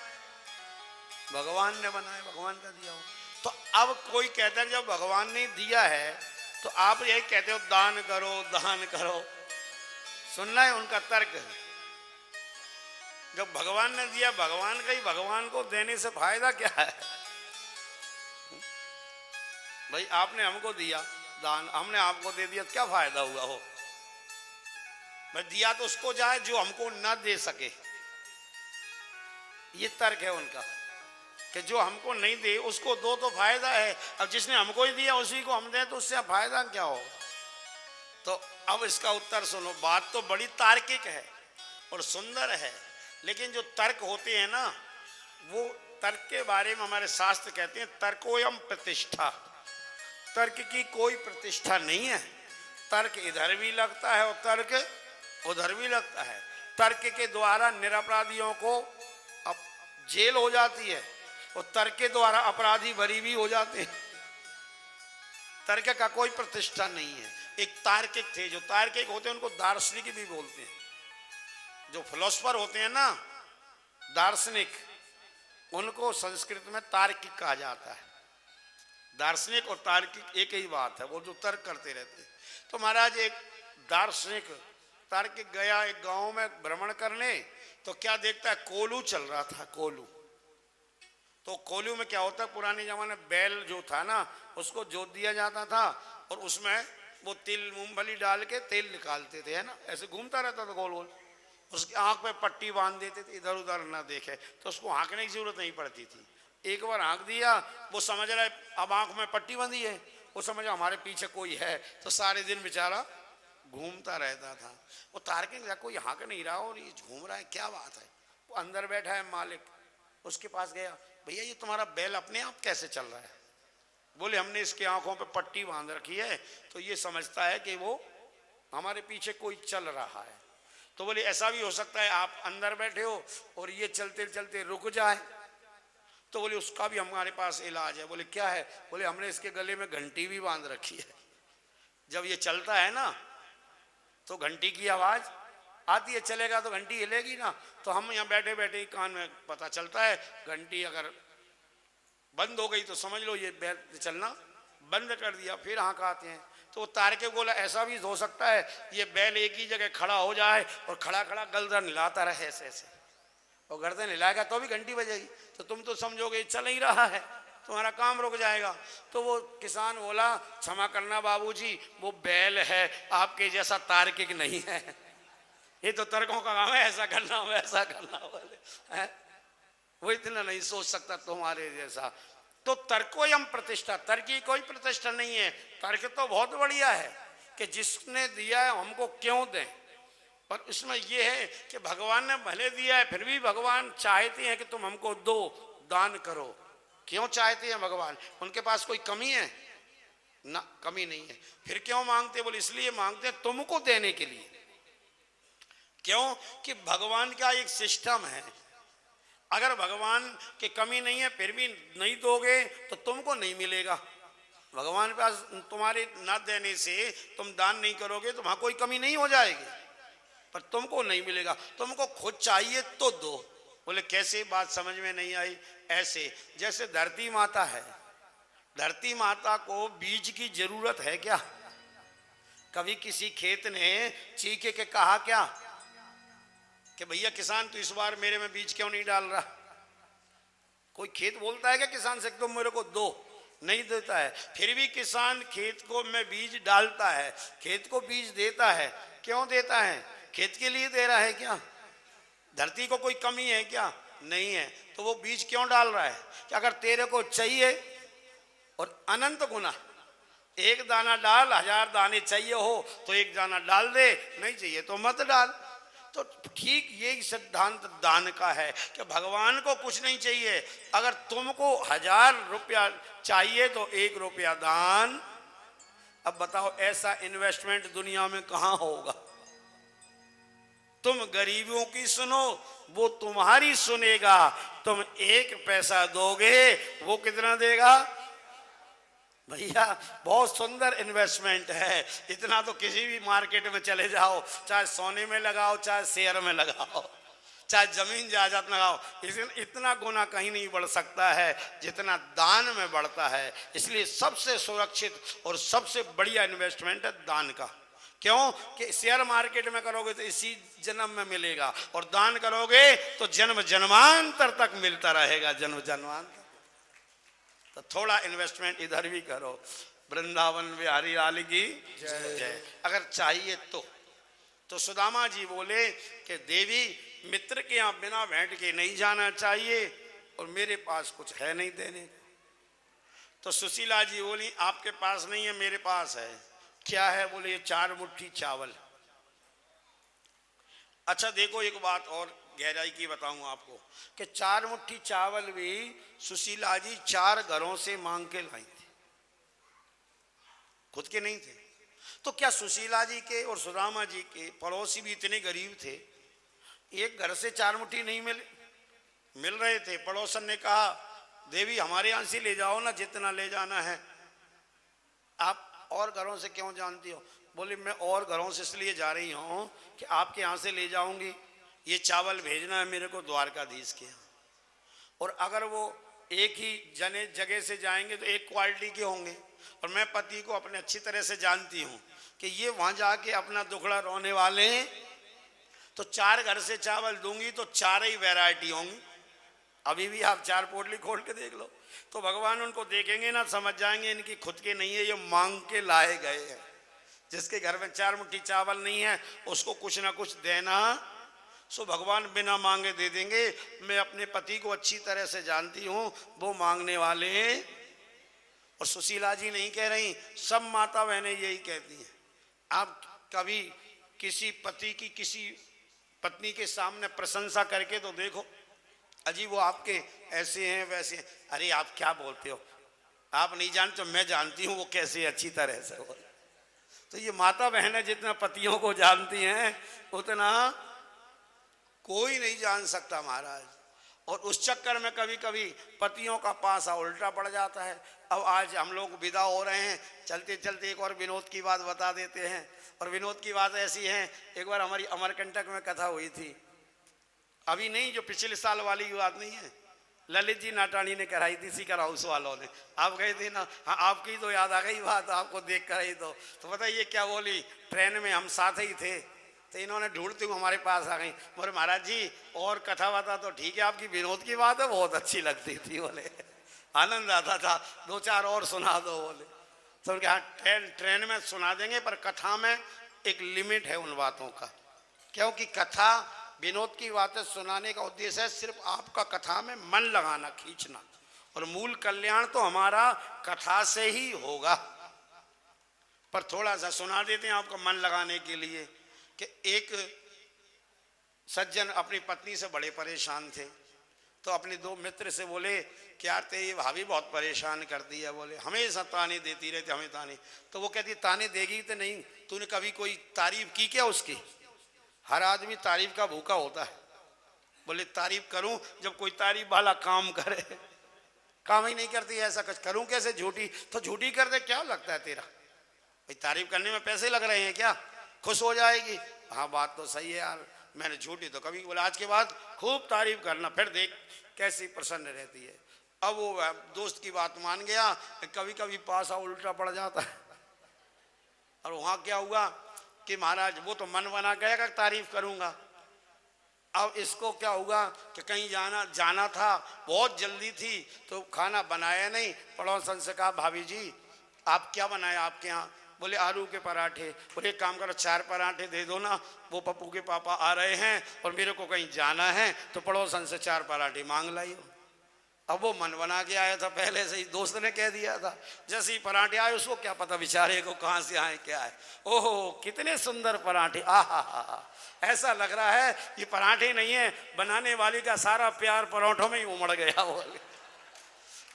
भगवान ने बनाया, भगवान का दिया हो। तो अब कोई कहता है जब भगवान ने दिया है तो आप यही कहते हो दान करो दान करो। सुनना है उनका तर्क। जब भगवान ने दिया, भगवान का ही, भगवान को देने से फायदा क्या है? भाई आपने हमको दिया दान, हमने आपको दे दिया, क्या फायदा हुआ हो? भाई दिया तो उसको जाए जो हमको ना दे सके। ये तर्क है उनका कि जो हमको नहीं दे उसको दो तो फायदा है। अब जिसने हमको ही दिया उसी को हम दें तो उससे फायदा क्या हो? तो अब इसका उत्तर सुनो। बात तो बड़ी तार्किक है और सुंदर है, लेकिन जो तर्क होते हैं ना, वो तर्क के बारे में हमारे शास्त्र कहते हैं तर्कोयम प्रतिष्ठा। तर्क की कोई प्रतिष्ठा नहीं है। तर्क इधर भी लगता है और तर्क उधर भी लगता है। तर्क के द्वारा निरपराधियों को अब जेल हो जाती है और तर्क के द्वारा अपराधी बरी भी हो जाते हैं। तर्क का कोई प्रतिष्ठा नहीं है। एक तार्किक थे, जो तार्किक होते हैं उनको दार्शनिक भी बोलते हैं। जो फिलोसफर होते हैं ना, दार्शनिक, उनको संस्कृत में तार्किक कहा जाता है। दार्शनिक और तार्किक एक ही बात है, वो जो तर्क करते रहते हैं। तो महाराज एक दार्शनिक तार्किक गया एक गांव में भ्रमण करने, तो क्या देखता है, कोलू चल रहा था। कोलू, तो कोलू में क्या होता है, पुराने जमाने बैल जो था ना उसको जोत दिया जाता था और उसमें वो तिल मूंगफली डाल के तेल निकालते थे, है ना, ऐसे घूमता रहता था गोल गोल। उसकी आंख पे पट्टी बांध देते थे, इधर उधर ना देखे, तो उसको हाँकने की जरूरत नहीं पड़ती थी। एक बार हाँक दिया, वो समझ रहा है अब आंख में पट्टी बंधी है, वो समझा हमारे पीछे कोई है, तो सारे दिन बेचारा घूमता रहता था। वो तार्किक कोई हाँक नहीं रहा और ये घूम रहा है, क्या बात है? वो अंदर बैठा है मालिक, उसके पास गया, भैया ये तुम्हारा बैल अपने आप कैसे चल रहा है? बोले हमने इसकी आंखों पे पट्टी बांध रखी है तो ये समझता है कि वो हमारे पीछे कोई चल रहा है। तो बोले ऐसा भी हो सकता है आप अंदर बैठे हो और ये चलते चलते रुक जाए। तो बोले उसका भी हमारे पास इलाज है। बोले क्या है? बोले हमने इसके गले में घंटी भी बांध रखी है, जब ये चलता है ना तो घंटी की आवाज आती है, चलेगा तो घंटी हिलेगी ना, तो हम यहाँ बैठे बैठे ही कान में पता चलता है। घंटी अगर बंद हो गई तो समझ लो ये बैल चलना बंद कर दिया, फिर हाँक आते हैं। तो तारके बोला ऐसा भी हो सकता है ये बैल एक ही जगह खड़ा हो जाए और खड़ा खड़ा गर्दन हिलाता रहे ऐसे ऐसे, और गर्दन हिलाएगा तो भी घंटी बजेगी, तो तुम तो समझोगे चल ही रहा है, तुम्हारा काम रुक जाएगा। तो वो किसान बोला क्षमा करना बाबूजी, वो बैल है, आपके जैसा तार्किक नहीं है। ये तो तर्कों का काम है, ऐसा करना वैसा करना, बोले है वो इतना नहीं सोच सकता तुम्हारे जैसा। तो तर्कोयम प्रतिष्ठा, तर्क की कोई प्रतिष्ठा नहीं है। तर्क तो बहुत बढ़िया है कि जिसने दिया है हमको क्यों दें, पर इसमें यह है कि भगवान ने भले दिया है फिर भी भगवान चाहते हैं कि तुम हमको दो, दान करो। क्यों चाहते हैं भगवान? उनके पास कोई कमी है ना? कमी नहीं है। फिर क्यों मांगते? बोले इसलिए मांगते हैं तुमको देने के लिए। क्यों? कि भगवान का एक सिस्टम है, अगर भगवान की कमी नहीं है फिर भी नहीं दोगे तो तुमको नहीं मिलेगा। भगवान के पास तुम्हारे न देने से तुम दान नहीं करोगे तो वहां कोई कमी नहीं हो जाएगी, पर तुमको नहीं मिलेगा। तुमको खुद चाहिए तो दो। बोले कैसे? बात समझ में नहीं आई। ऐसे जैसे धरती माता है, धरती माता को बीज की जरूरत है क्या? कभी किसी खेत ने चीखे के कहा क्या कि भैया किसान तू इस बार मेरे में बीज क्यों नहीं डाल रहा? कोई खेत बोलता है कि किसान से तुम मेरे को दो? नहीं देता है। फिर भी किसान खेत को में बीज डालता है, खेत को बीज देता है। क्यों देता है? खेत के लिए दे रहा है क्या? धरती को कोई कमी है क्या? नहीं है, तो वो बीज क्यों डाल रहा है कि अगर तेरे को चाहिए और अनंत गुना, एक दाना डाल, 1000 दाने चाहिए हो तो एक दाना डाल दे, नहीं चाहिए तो मत डाल। तो ठीक यही सिद्धांत दान का है कि भगवान को कुछ नहीं चाहिए, अगर तुमको 1000 रुपया चाहिए तो 1 रुपया दान। अब बताओ ऐसा इन्वेस्टमेंट दुनिया में कहां होगा? तुम गरीबों की सुनो, वो तुम्हारी सुनेगा। तुम 1 पैसा दोगे, वो कितना देगा? भैया बहुत सुंदर इन्वेस्टमेंट है। इतना तो किसी भी मार्केट में चले जाओ, चाहे सोने में लगाओ, चाहे शेयर में लगाओ, चाहे जमीन जायदाद लगाओ, इतना गुना कहीं नहीं बढ़ सकता है जितना दान में बढ़ता है। इसलिए सबसे सुरक्षित और सबसे बढ़िया इन्वेस्टमेंट है दान का। क्यों कि शेयर मार्केट में करोगे तो इसी जन्म में मिलेगा, और दान करोगे तो जन्म जन्मांतर तक मिलता रहेगा, जन्म जन्मांतर। तो थोड़ा इन्वेस्टमेंट इधर भी करो। वृंदावन बिहारी लाल की जय। अगर चाहिए तो सुदामा जी बोले कि देवी मित्र के यहाँ बिना भेंट के नहीं जाना चाहिए, और मेरे पास कुछ है नहीं देने को। तो सुशीला जी बोली आपके पास नहीं है, मेरे पास है। क्या है? बोले ये 4 मुट्ठी चावल। अच्छा देखो, एक बात और गहराई की बताऊं आपको कि 4 मुट्ठी चावल भी सुशीला जी 4 घरों से मांग के लाई थी, खुद के नहीं थे। तो क्या सुशीला जी के और सुदामा जी के पड़ोसी भी इतने गरीब थे? एक घर से 4 मुट्ठी नहीं मिल रहे थे। पड़ोसन ने कहा देवी हमारे यहाँ से ले जाओ ना, जितना ले जाना है। आप और घरों से क्यों जानती हो? बोले मैं और घरों से इसलिए जा रही हूँ कि आपके यहाँ से ले जाऊंगी, ये चावल भेजना है मेरे को द्वारकाधीश के यहाँ, और अगर वो एक ही जगह से जाएंगे तो एक क्वालिटी के होंगे, और मैं पति को अपने अच्छी तरह से जानती हूँ कि ये वहाँ जाके अपना दुखड़ा रोने वाले हैं। तो 4 घर से चावल दूंगी तो 4 ही वैरायटी होंगी। अभी भी आप 4 पोटली खोल के देख लो, तो भगवान उनको देखेंगे ना, समझ जाएंगे इनकी खुद के नहीं है, ये मांग के लाए गए हैं। जिसके घर में 4 मुट्ठी चावल नहीं है उसको कुछ ना कुछ देना, सो भगवान बिना मांगे दे देंगे। मैं अपने पति को अच्छी तरह से जानती हूँ, वो मांगने वाले हैं। और सुशीला जी नहीं कह रही, सब माता बहनें यही कहती हैं। आप कभी किसी पति की किसी पत्नी के सामने प्रशंसा करके तो देखो, अजी वो आपके ऐसे हैं वैसे हैं। अरे आप क्या बोलते हो, आप नहीं जानते, मैं जानती हूँ वो कैसे अच्छी तरह से बोले। तो ये माता बहनें जितना पतियों को जानती हैं उतना कोई नहीं जान सकता महाराज। और उस चक्कर में कभी कभी पतियों का पासा उल्टा पड़ जाता है। अब आज हम लोग विदा हो रहे हैं, चलते चलते एक और विनोद की बात बता देते हैं। और विनोद की बात ऐसी है, एक बार हमारी अमरकंटक में कथा हुई थी, अभी नहीं, जो पिछले साल वाली बात नहीं है, ललित जी नाटानी ने कराई थी, सीकर हाउस वालों ने। आप गए थे ना? हाँ, आपकी तो याद आ गई बात, आपको देख कर ही तो बताइए क्या बोली। ट्रेन में हम साथ ही थे, तो इन्होंने ढूंढते हुए हमारे पास आ गई। बोले महाराज जी और कथा बता तो ठीक है, आपकी विनोद की बात है बहुत अच्छी लगती थी। बोले आनंद आता था, 2-4 और सुना दो। बोले तो उनके हाँ ट्रेन में सुना देंगे, पर कथा में एक लिमिट है उन बातों का, क्योंकि कथा विनोद की बातें सुनाने का उद्देश्य है सिर्फ आपका कथा में मन लगाना, खींचना, और मूल कल्याण तो हमारा कथा से ही होगा। पर थोड़ा सा सुना देते हैं आपका मन लगाने के लिए कि एक सज्जन अपनी पत्नी से बड़े परेशान थे, तो अपने 2 मित्र से बोले क्या ते ये भाभी बहुत परेशान कर दी है। बोले हमेशा ताने देती रहती, हमें ताने। तो वो कहती ताने देगी तो नहीं, तूने कभी कोई तारीफ की क्या उसकी? हर आदमी तारीफ का भूखा होता है। बोले तारीफ करूं जब कोई तारीफ वाला काम करे, काम ही नहीं करती, ऐसा कुछ करूं कैसे? झूठी तो झूठी कर दे, क्या लगता है तेरा? भाई तारीफ करने में पैसे लग रहे हैं क्या? खुश हो जाएगी। हाँ बात तो सही है यार, मैंने झूठी तो कभी। बोले आज के बाद खूब तारीफ करना, फिर देख कैसी प्रसन्न रहती है। अब वो दोस्त की बात मान गया, कभी कभी पासा उल्टा पड़ जाता है। और वहाँ क्या हुआ कि महाराज वो तो मन बना गया तारीफ करूंगा। अब इसको क्या हुआ कि कहीं जाना था, बहुत जल्दी थी, तो खाना बनाया नहीं। पड़ोसन से कहा भाभी जी आप क्या बनाया आपके यहाँ? बोले आलू के पराठे। बोले एक काम करो 4 पराठे दे दो ना, वो पप्पू के पापा आ रहे हैं और मेरे को कहीं जाना है तो पड़ोसन से 4 पराठे मांग लाइयो। अब वो मन बना के आया था, पहले से ही दोस्त ने कह दिया था। जैसे ही पराठे आए उसको क्या पता बेचारे को कहाँ से आए क्या है। ओहो कितने सुंदर पराठे, आहा, ऐसा लग रहा है ये पराठे नहीं है, बनाने वाली का सारा प्यार पराठों में ही उमड़ गया। बोले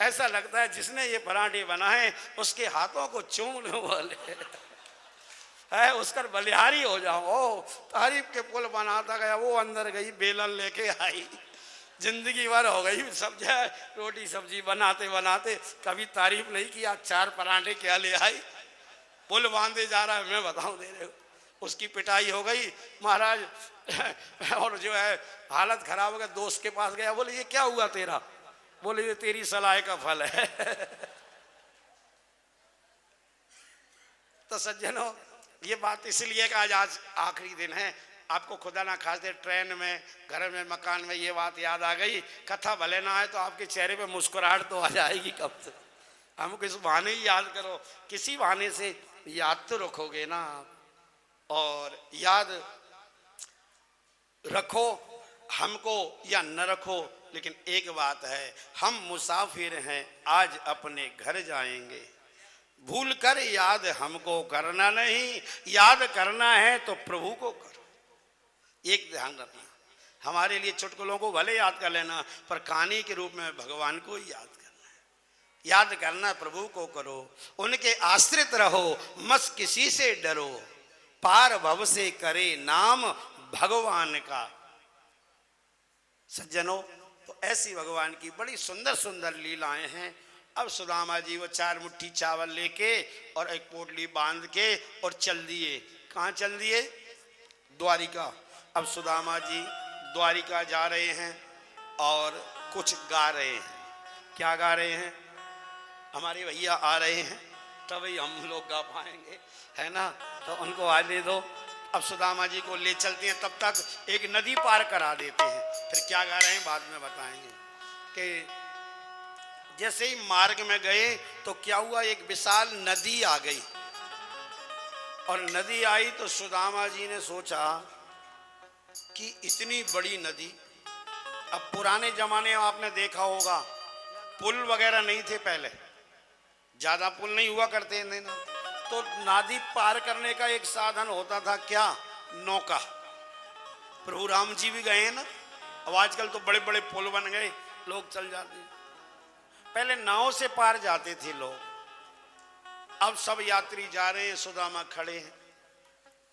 ऐसा लगता है जिसने ये पराठे बनाए उसके हाथों को चूम लो, बोले है उसका बलिहारी हो जाओ। ओ तारीफ के पुल बनाता गया, वो अंदर गई बेलन लेके आई, जिंदगी भर हो गई सब्जी रोटी सब्जी बनाते बनाते, कभी तारीफ नहीं किया। 4 पराठे क्या ले आई, पुल बांधे जा रहा है, मैं बताऊं दे रहे हो। उसकी पिटाई हो गई महाराज और जो है हालत खराब हो गया। दोस्त के पास गया, बोले ये क्या हुआ तेरा, बोले ये तेरी सलाह का फल है। तो सज्जनों ये बात इसलिए कि आज आखिरी दिन है, आपको खुदा ना खास दे ट्रेन में घर में मकान में ये बात याद आ गई। कथा भले ना आए तो आपके चेहरे पे मुस्कुराहट तो आ जाएगी कब से। हमको इस बहाने ही याद करो, किसी बहाने से याद तो रखोगे ना आप। और याद रखो हमको या न रखो, लेकिन एक बात है, हम मुसाफिर हैं, आज अपने घर जाएंगे। भूल कर याद हमको करना नहीं, याद करना है तो प्रभु को करो। एक ध्यान रखना, हमारे लिए चुटकुलों को भले याद कर लेना, पर कहानी के रूप में भगवान को ही याद करना है। याद करना प्रभु को करो, उनके आश्रित रहो, मत किसी से डरो, पार भव से करे नाम भगवान का। सज्जनों तो ऐसी भगवान की बड़ी सुंदर सुंदर लीलाएं हैं। अब सुदामा जी वो 4 मुट्ठी चावल लेके और एक पोटली बांध के और चल दिए। कहाँ चल दिए, द्वारिका। अब सुदामा जी द्वारिका जा रहे हैं और कुछ गा रहे हैं। क्या गा रहे हैं, हमारे भैया आ रहे हैं तभी हम लोग गा पाएंगे, है ना, तो उनको आने दो। अब सुदामा जी को ले चलते हैं, तब तक एक नदी पार करा देते हैं। फिर क्या गा रहे हैं बाद में बताएंगे। कि जैसे ही मार्ग में गए तो क्या हुआ, एक विशाल नदी आ गई। और नदी आई तो सुदामा जी ने सोचा कि इतनी बड़ी नदी, अब पुराने जमाने में आपने देखा होगा पुल वगैरह नहीं थे, पहले ज्यादा पुल नहीं हुआ करते थे ना, तो नदी पार करने का एक साधन होता था, क्या, नौका। प्रभु राम जी भी गए ना, अब आजकल तो बड़े बड़े पुल बन गए, लोग चल जाते हैं। पहले नाव से पार जाते थे लोग, अब सब यात्री जा रहे हैं, सुदामा खड़े हैं।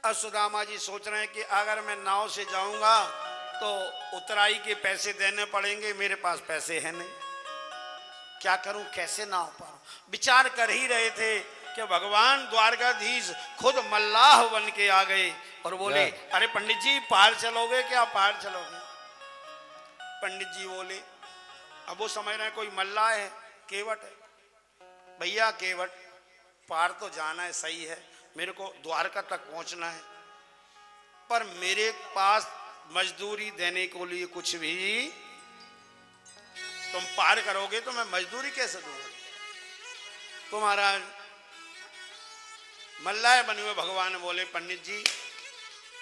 अब सुदामा जी सोच रहे हैं कि अगर मैं नाव से जाऊंगा तो उतराई के पैसे देने पड़ेंगे, मेरे पास पैसे हैं नहीं, क्या करूं, कैसे नाव पार। विचार कर ही रहे थे कि भगवान द्वारकाधीश खुद मल्लाह बन के आ गए और बोले अरे पंडित जी पार चलोगे क्या, पार चलोगे। पंडित जी बोले, अब वो समझ रहे हैं कोई मल्लाह है, केवट है, भैया केवट पार तो जाना है, सही है, मेरे को द्वारका तक पहुंचना है, पर मेरे पास मजदूरी देने को लिए कुछ भी, तुम पार करोगे तो मैं मजदूरी कैसे दूंगा। तो महाराज मल्लाह बने हुए भगवान बोले, पंडित जी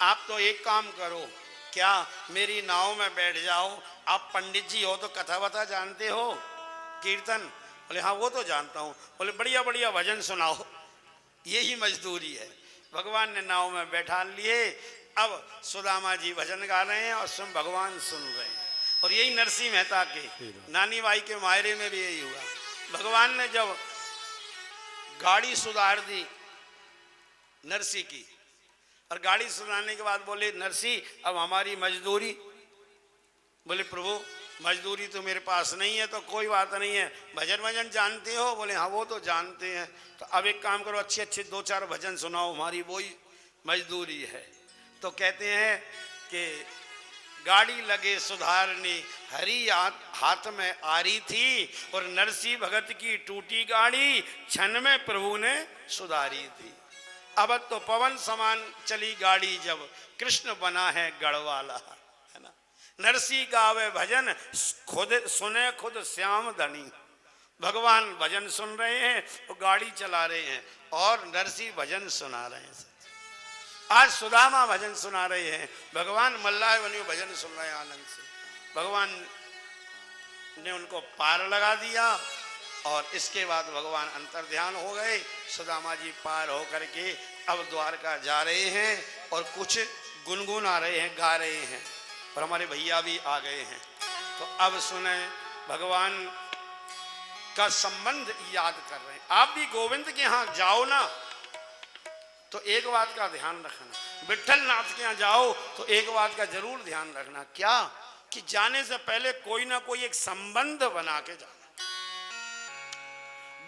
आप तो एक काम करो, क्या मेरी नाव में बैठ जाओ, आप पंडित जी हो तो कथा वथा जानते हो, कीर्तन। बोले हाँ वो तो जानता हूँ। बोले बढ़िया बढ़िया भजन सुनाओ, यही मजदूरी है। भगवान ने नाव में बैठा लिए। अब सुदामा जी भजन गा रहे हैं और स्वयं भगवान सुन रहे हैं। और यही नरसिंह मेहता के नानी बाई के मायरे में भी यही हुआ। भगवान ने जब गाड़ी सुधार दी नरसिंह की, और गाड़ी सुधारने के बाद बोले नरसिंह अब हमारी मजदूरी। बोले प्रभु मजदूरी तो मेरे पास नहीं है, तो कोई बात नहीं है, भजन भजन जानते हो। बोले हाँ वो तो जानते हैं, तो अब एक काम करो, अच्छे अच्छे 2-4 भजन सुनाओ, हमारी वही मजदूरी है। तो कहते हैं कि गाड़ी लगे सुधारनी, हरी हाथ में आ रही थी, और नरसिंह भगत की टूटी गाड़ी क्षण में प्रभु ने सुधारी थी। अब तो पवन समान चली गाड़ी, जब कृष्ण बना है गढ़वाला, है ना। नरसिंह गावे भजन खुद सुने खुद श्याम धनी। भगवान भजन सुन रहे हैं और गाड़ी चला रहे हैं और नरसिंह भजन सुना रहे हैं। आज सुदामा भजन सुना रहे हैं, भगवान मल्लाह बनियो भजन सुन रहे हैं आनंद से। भगवान ने उनको पार लगा दिया और इसके बाद भगवान अंतर ध्यान हो गए। सुदामा जी पार हो करके अब द्वारका जा रहे हैं और कुछ गुनगुना रहे हैं, गा रहे हैं और हमारे भैया भी आ गए हैं। तो अब सुने, भगवान का संबंध याद कर रहे हैं। आप भी गोविंद के यहाँ जाओ ना तो एक बात का ध्यान रखना, विठल नाथ के यहाँ जाओ तो एक बात का जरूर ध्यान रखना, क्या कि जाने से पहले कोई ना कोई एक संबंध बना के जाना।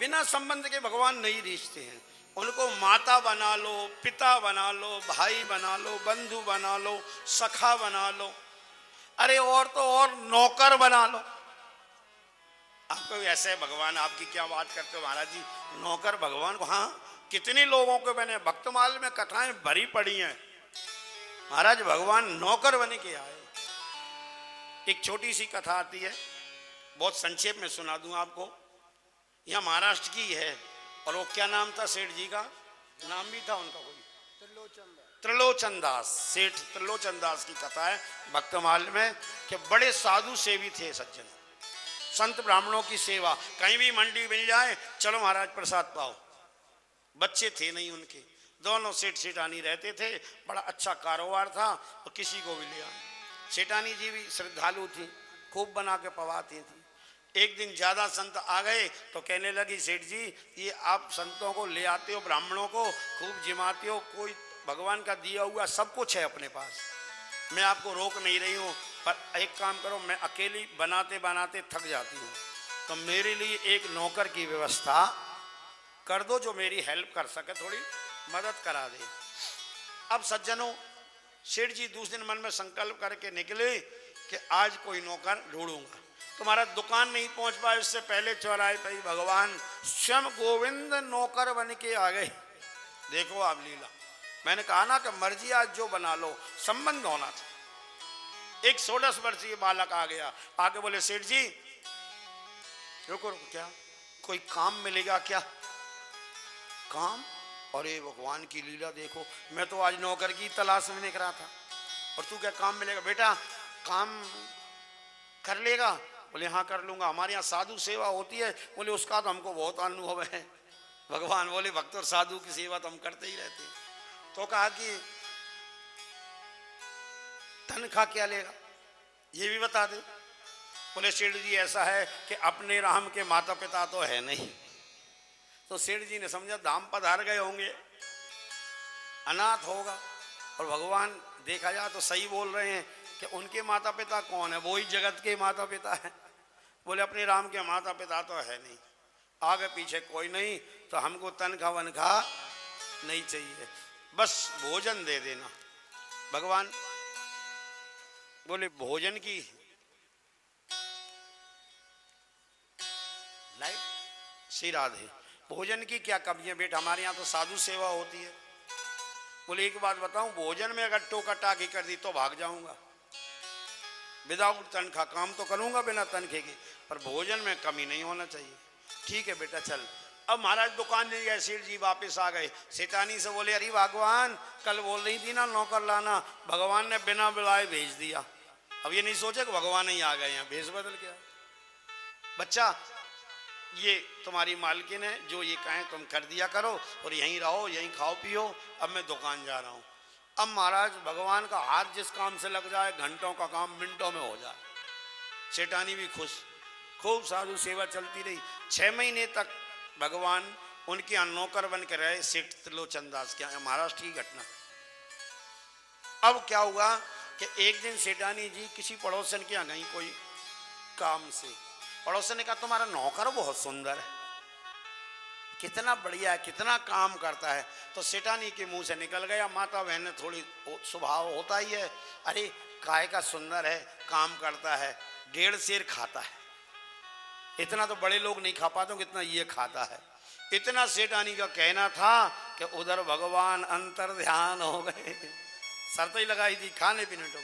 बिना संबंध के भगवान नहीं रिश्ते हैं। उनको माता बना लो, पिता बना लो, भाई बना लो, बंधु बना लो, सखा बना लो, अरे और तो और नौकर बना लो। आपको ऐसे भगवान आपकी क्या बात करते हो महाराज जी, नौकर भगवान को? हाँ, कितने लोगों के बने, भक्तमाल में कथाएं भरी पड़ी हैं। महाराज भगवान नौकर बने के आए। एक छोटी सी कथा आती है, बहुत संक्षेप में सुना दूं आपको। यह महाराष्ट्र की है और वो क्या नाम था सेठ जी का? नाम भी था उनका कोई, त्रिलोचन दास। सेठ त्रिलोचन दास की कथा है भक्तमाल में कि बड़े साधु सेवी थे सज्जन, संत ब्राह्मणों की सेवा। कहीं भी मंडी मिल जाए, चलो महाराज प्रसाद पाओ। बच्चे थे नहीं उनके, दोनों सेठ सेठानी रहते थे। बड़ा अच्छा कारोबार था और किसी को भी ले आए। सेठानी जी भी श्रद्धालु थी, खूब बना के पवाती थी। एक दिन ज्यादा संत आ गए तो कहने लगी, सेठ जी ये आप संतों को ले आते हो, ब्राह्मणों को खूब जिमाते हो, कोई भगवान का दिया हुआ सब कुछ है अपने पास, मैं आपको रोक नहीं रही हूँ, पर एक काम करो, मैं अकेली बनाते बनाते थक जाती हूँ, तो मेरे लिए एक नौकर की व्यवस्था कर दो जो मेरी हेल्प कर सके, थोड़ी मदद करा दे। अब सज्जनों, सेठ जी दूसरे दिन मन में संकल्प करके निकले कि आज कोई नौकर ढूंढूंगा। तुम्हारा दुकान नहीं पहुंच पाए, उससे पहले चौराहे पर ही भगवान स्वयं गोविंद नौकर बन के आ गए। देखो आप लीला, मैंने कहा ना कि मर्जी आज जो बना लो, संबंध होना था। एक 16 वर्षीय बालक आ गया, आके बोले, सेठ जी रुको रुको, क्या कोई काम मिलेगा क्या? काम? अरे भगवान की लीला देखो, मैं तो आज नौकर की तलाश में निकला था और तू क्या काम मिलेगा? बेटा काम कर लेगा? बोले हाँ कर लूंगा, हमारे यहाँ साधु सेवा होती है। बोले उसका तो हमको बहुत अनुभव है। भगवान बोले भक्त और साधु की सेवा तो हम करते ही रहते हैं। तो कहा कि तनख्वाह क्या लेगा ये भी बता दे। बोले सेठ जी ऐसा है कि अपने राम के माता पिता तो है नहीं। तो सेठ जी ने समझा दाम पधार गए होंगे, अनाथ होगा। और भगवान देखा जाए तो सही बोल रहे हैं कि उनके माता पिता कौन है? वो ही जगत के माता पिता है। बोले अपने राम के माता पिता तो है नहीं, आगे पीछे कोई नहीं, तो हमको तनख्वाह वनख्वाह नहीं चाहिए, बस भोजन दे देना। भगवान बोले भोजन की लाइट श्री राधे, भोजन की क्या कमी है बेटा? हमारे यहाँ तो साधु सेवा होती है। बोले एक बात बताऊं, भोजन में अगर टोका टाकी कर दी तो भाग जाऊंगा, विदाउट तनख्वाह काम तो करूंगा बिना तनखे के, पर भोजन में कमी नहीं होना चाहिए। ठीक है बेटा चल। अब महाराज दुकान ले गए, सेठ जी वापस आ गए। सेठानी से बोले अरे भगवान कल बोल रही थी ना नौकर लाना, भगवान ने बिना बुलाए भेज दिया। अब ये नहीं सोचे कि भगवान ही आ गए हैं, भेष बदल गया। बच्चा ये तुम्हारी मालकिन है, जो ये कहें तुम कर दिया करो और यहीं रहो, यहीं खाओ पियो, अब मैं दुकान जा रहा हूँ। अब महाराज भगवान का हाथ जिस काम से लग जाए, घंटों का काम मिनटों में हो जाए। सेठानी भी खुश, खूब साधु सेवा चलती रही। 6 महीने तक भगवान उनके यहाँ नौकर बन के रहे, सेठ त्रिलोचन दास के यहाँ। महाराष्ट्र की घटना। अब क्या हुआ कि एक दिन सेठानी जी किसी पड़ोसन के यहाँ गई कोई काम से। पड़ोसन ने कहा तुम्हारा नौकर बहुत सुंदर है, कितना बढ़िया है, कितना काम करता है। तो सेठानी के मुंह से निकल गया, माता बहन ने थोड़ी स्वभाव होता ही है, अरे काय का सुंदर है, काम करता है, 1.5 सेर खाता है। इतना तो बड़े लोग नहीं खा पाते, कितना ये खाता है। इतना सेठानी का कहना था कि उधर भगवान अंतर ध्यान हो गए, शर्त ही लगाई थी खाने पीने तो।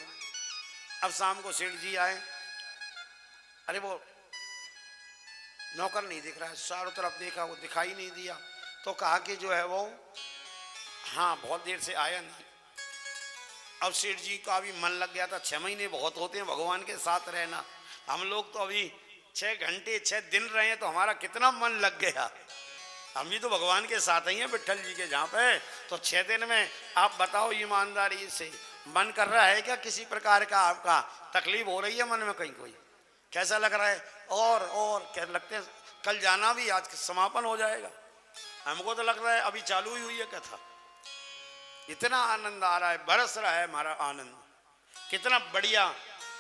अब शाम को सेठ जी आए, अरे वो नौकर नहीं दिख रहा है, चारों तरफ देखा, वो दिखाई नहीं दिया। तो कहा कि जो है वो हाँ बहुत देर से आया नहीं। अब सेठ जी का भी मन लग गया था, 6 महीने बहुत होते हैं भगवान के साथ रहना, हम लोग तो अभी 6 घंटे 6 दिन रहे हैं तो हमारा कितना मन लग गया। हम भी तो भगवान के साथ ही हैं विट्ठल जी के जहाँ पे, तो 6 दिन में आप बताओ ईमानदारी से मन कर रहा है क्या किसी प्रकार का आपका तकलीफ हो रही है मन में कहीं कोई, कैसा लग रहा है? और क्या लगते हैं कल जाना भी, आज समापन हो जाएगा। हमको तो लग रहा है अभी चालू ही हुई है कथा। इतना आनंद आ रहा है, बरस रहा है हमारा आनंद। कितना बढ़िया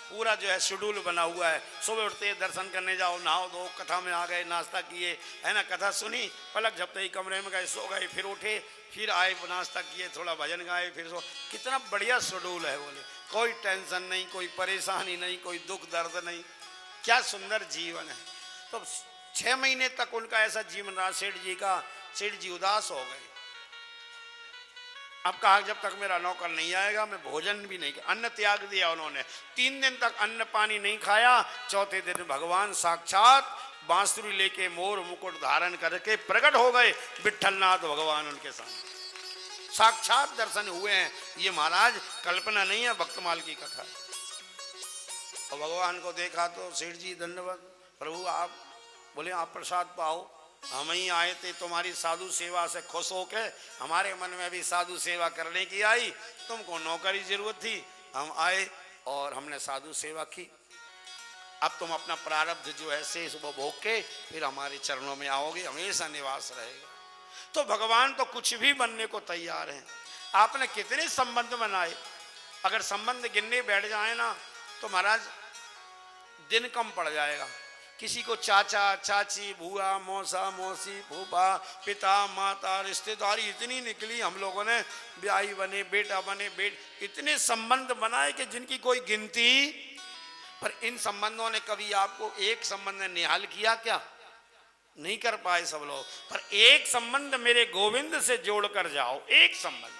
पूरा जो है शेड्यूल बना हुआ है। सुबह उठते दर्शन करने जाओ, नहाओ धो, कथा में आ गए, नाश्ता किए, है ना, कथा सुनी, पलक झपते ही कमरे में गए, सो गए, फिर उठे, फिर आए, नाश्ता किए, थोड़ा भजन गाए, फिर सो। कितना बढ़िया शेड्यूल है बोले, कोई टेंशन नहीं, कोई परेशानी नहीं, कोई दुख दर्द नहीं, क्या सुंदर जीवन है। तो 6 महीने तक उनका ऐसा जीवन रहा सेठ जी का। सेठ जी उदास हो गए। अब कहा जब तक मेरा नौकर नहीं आएगा मैं भोजन भी नहीं, अन्न त्याग दिया उन्होंने। 3 दिन तक अन्न पानी नहीं खाया। चौथे दिन भगवान साक्षात बांसुरी लेके मोर मुकुट धारण करके प्रकट हो गए। विट्ठलनाथ भगवान उनके सामने साक्षात दर्शन हुए हैं। ये महाराज कल्पना नहीं है, भक्तमाल की कथा। और भगवान को देखा तो सेठ जी दंडवत, प्रभु आप बोले आप प्रसाद पाओ, हम ही आए थे तुम्हारी साधु सेवा से खुश होके, हमारे मन में भी साधु सेवा करने की आई, तुमको नौकरी जरूरत थी, हम आए और हमने साधु सेवा की। अब तुम अपना प्रारब्ध जो है शेष वो भोग के फिर हमारे चरणों में आओगे, हमेशा निवास रहेगा। तो भगवान तो कुछ भी बनने को तैयार हैं। आपने कितने संबंध बनाए, अगर संबंध गिनने बैठ जाए ना तो महाराज दिन कम पड़ जाएगा। किसी को चाचा चाची, बुआ, मौसा मौसी, फूफा, पिता माता, रिश्तेदारी इतनी निकली, हम लोगों ने ब्याही बने, बेटा बने, इतने संबंध बनाए कि जिनकी कोई गिनती। पर इन संबंधों ने कभी आपको एक संबंध ने निहाल किया क्या? नहीं कर पाए सब लोग। पर एक संबंध मेरे गोविंद से जोड़कर जाओ, एक संबंध,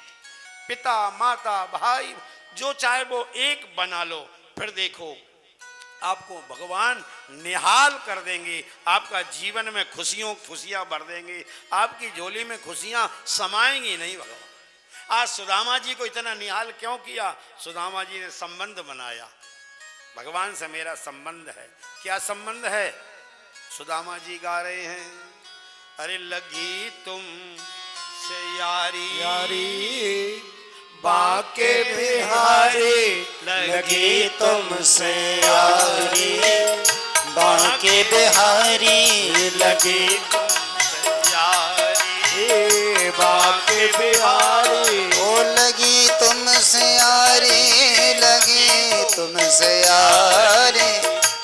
पिता माता भाई जो चाहे वो एक बना लो, फिर देखो आपको भगवान निहाल कर देंगे। आपका जीवन में खुशियां भर देंगे, आपकी झोली में खुशियां समाएंगी नहीं भगवान। आज सुदामा जी को इतना निहाल क्यों किया? सुदामा जी ने संबंध बनाया। भगवान से मेरा संबंध है। क्या संबंध है? सुदामा जी गा रहे हैं, अरे लगी तुम से यारी यारी बाके बिहारी, लगी तुमसे यारी बाके बिहारी, लगी तुमसे यारी बाके बिहारी। ओ लगी तुमसे यारी, लगी तुमसे यारी,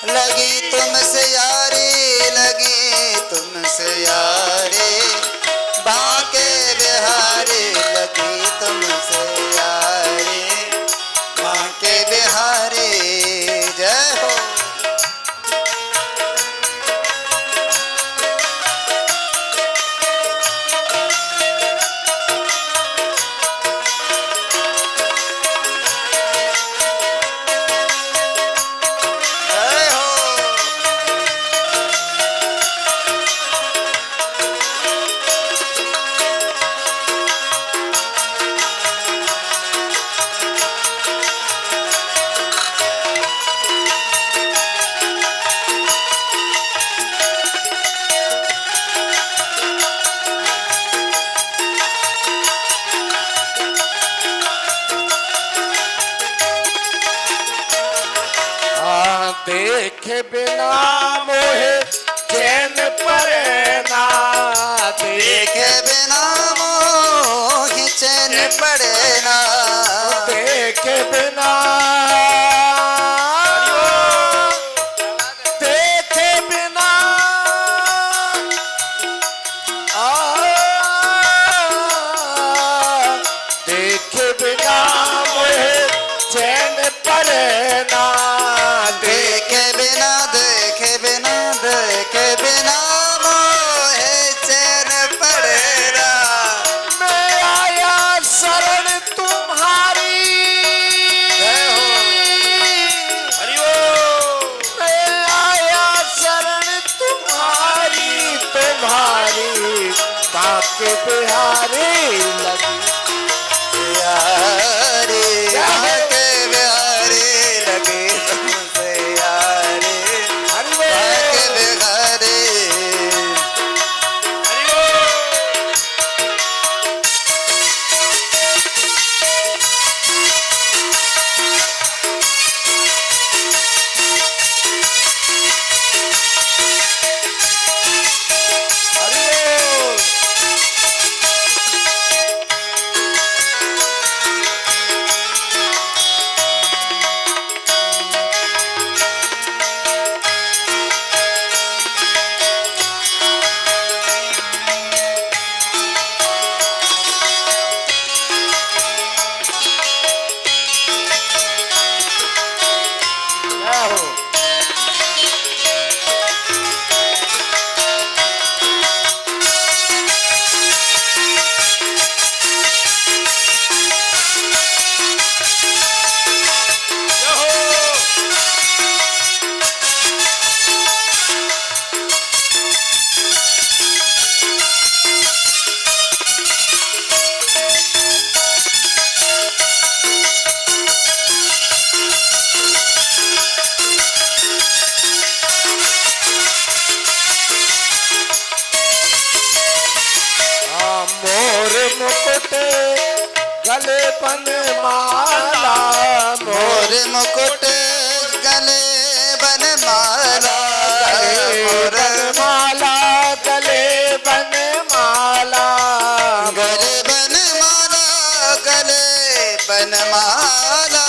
लगी तुमसे यारी, लगी तुमसे यारी बाके बिहारी, लगी तुमसे यारी बाके बिहारी। जय हो। देखे बिना मोहे चैन पड़े ना, देखे बिना मोह चैन पड़े ना, देखे बिना, देखे बिना देखे बिना मोहे चैन पड़े ना, देखे बिना, देखे बिना, देखे बिना मोहे चैन पड़े ना। मैं आया शरण तुम्हारी, जय हो। बाके बिहारी लगी यारी बाके बिहारी लगी तुमसे यारी हरि बाके बोल। बिहारी हरि बोल। हरि बोल। जय हो। जय हो। हाँ, मोर मुकुट गले बन माला मोर मुकुट गले बन माला मोर माला गले बन माला गले बन माला गले बन माला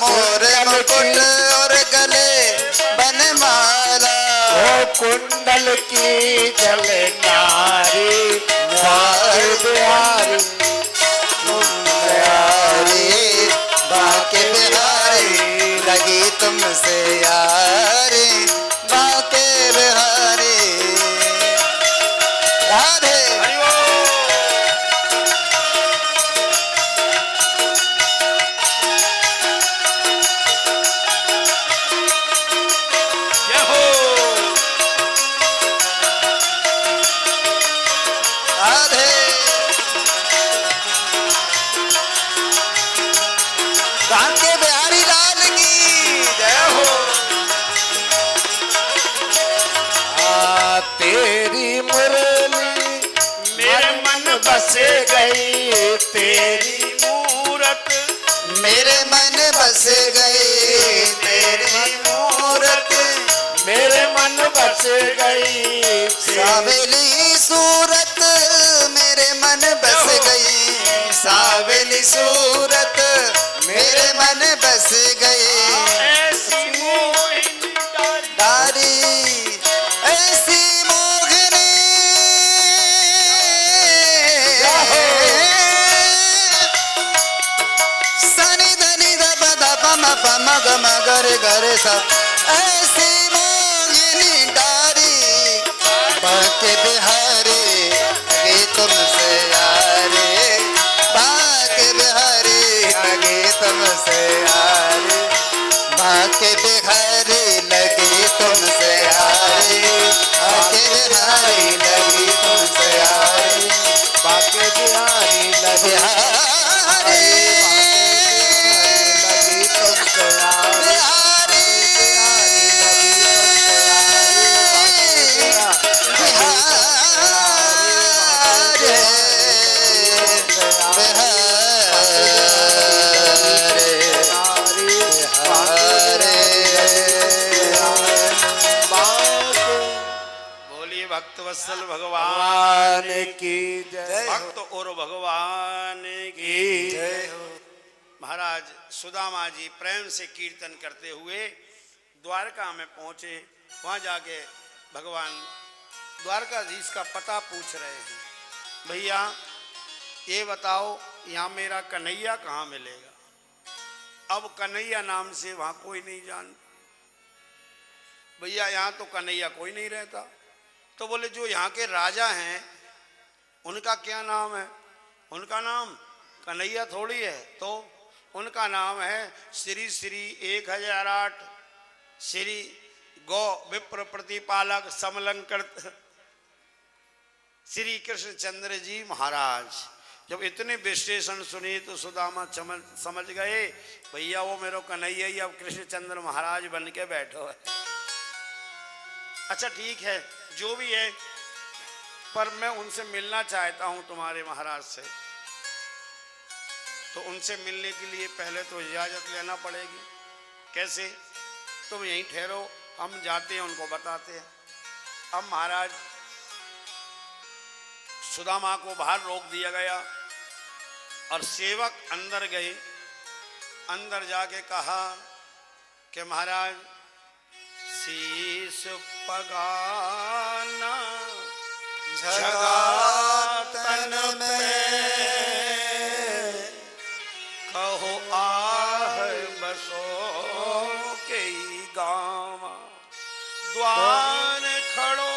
मोर मुकुट और गले बन माला ओ कुंडल की झलकारी बाके बिहारी यारी बाके बिहारी लगी तुमसे यारी बाके बिहारी राधे हरि बोल। जय हो। राधे बाके बिहारी लाल की जय हो तेरी मुरली मेरे मन बस गई तेरी मूरत मेरे मन बस गई तेरी मूरत मेरे मन बस गई सावेली सूरत मेरे मन बस गई सावेली सूरत मेरे मन बस गई ऐसी मोहिनी डारी दारी ऐसी मोहनी सनी धनी द प द प म प म ग म ग रे ग रे सा ऐसी मोहिनी डारी बाके बिहारी लगे तुमसे यारी बाके बिहारी लगे तुमसे यारी बाके बिहारी लगी तुमसे यारी बाके बिहारी लगी तुमसे यारी बाके बिहारी लगे बिहारी लगी तुमसे यारी बिहारी बोलिए भक्त वत्सल भगवान भगवान की जय भक्त और भगवान की जय हो महाराज सुदामा जी प्रेम से कीर्तन करते हुए द्वारका में पहुंचे। वहां जाके भगवान द्वारकाधीश का पता पूछ रहे हैं, भैया ये बताओ यहाँ मेरा कन्हैया कहाँ मिलेगा। अब कन्हैया नाम से वहां कोई नहीं जानता। भैया यहाँ तो कन्हैया कोई नहीं रहता। तो बोले जो यहाँ के राजा हैं उनका क्या नाम है। उनका नाम कन्हैया थोड़ी है, तो उनका नाम है श्री श्री 1008 श्री गौ विप्र प्रतिपालक समलंकृत श्री कृष्णचंद्र जी महाराज जब इतने विश्लेषण सुने तो सुदामा समझ गए भैया वो मेरे कन्हैया ही अब कृष्णचंद्र महाराज बन के बैठो है। अच्छा ठीक है जो भी है, पर मैं उनसे मिलना चाहता हूं तुम्हारे महाराज से। तो उनसे मिलने के लिए पहले तो इजाजत लेना पड़ेगी। कैसे? तुम यहीं ठहरो, हम जाते हैं उनको बताते हैं। अब महाराज सुदामा को बाहर रोक दिया गया और सेवक अंदर गए। अंदर जाके कहा कि महाराज शीश पगाना जगातन में कहो आह बसो के गाँव द्वार खड़ो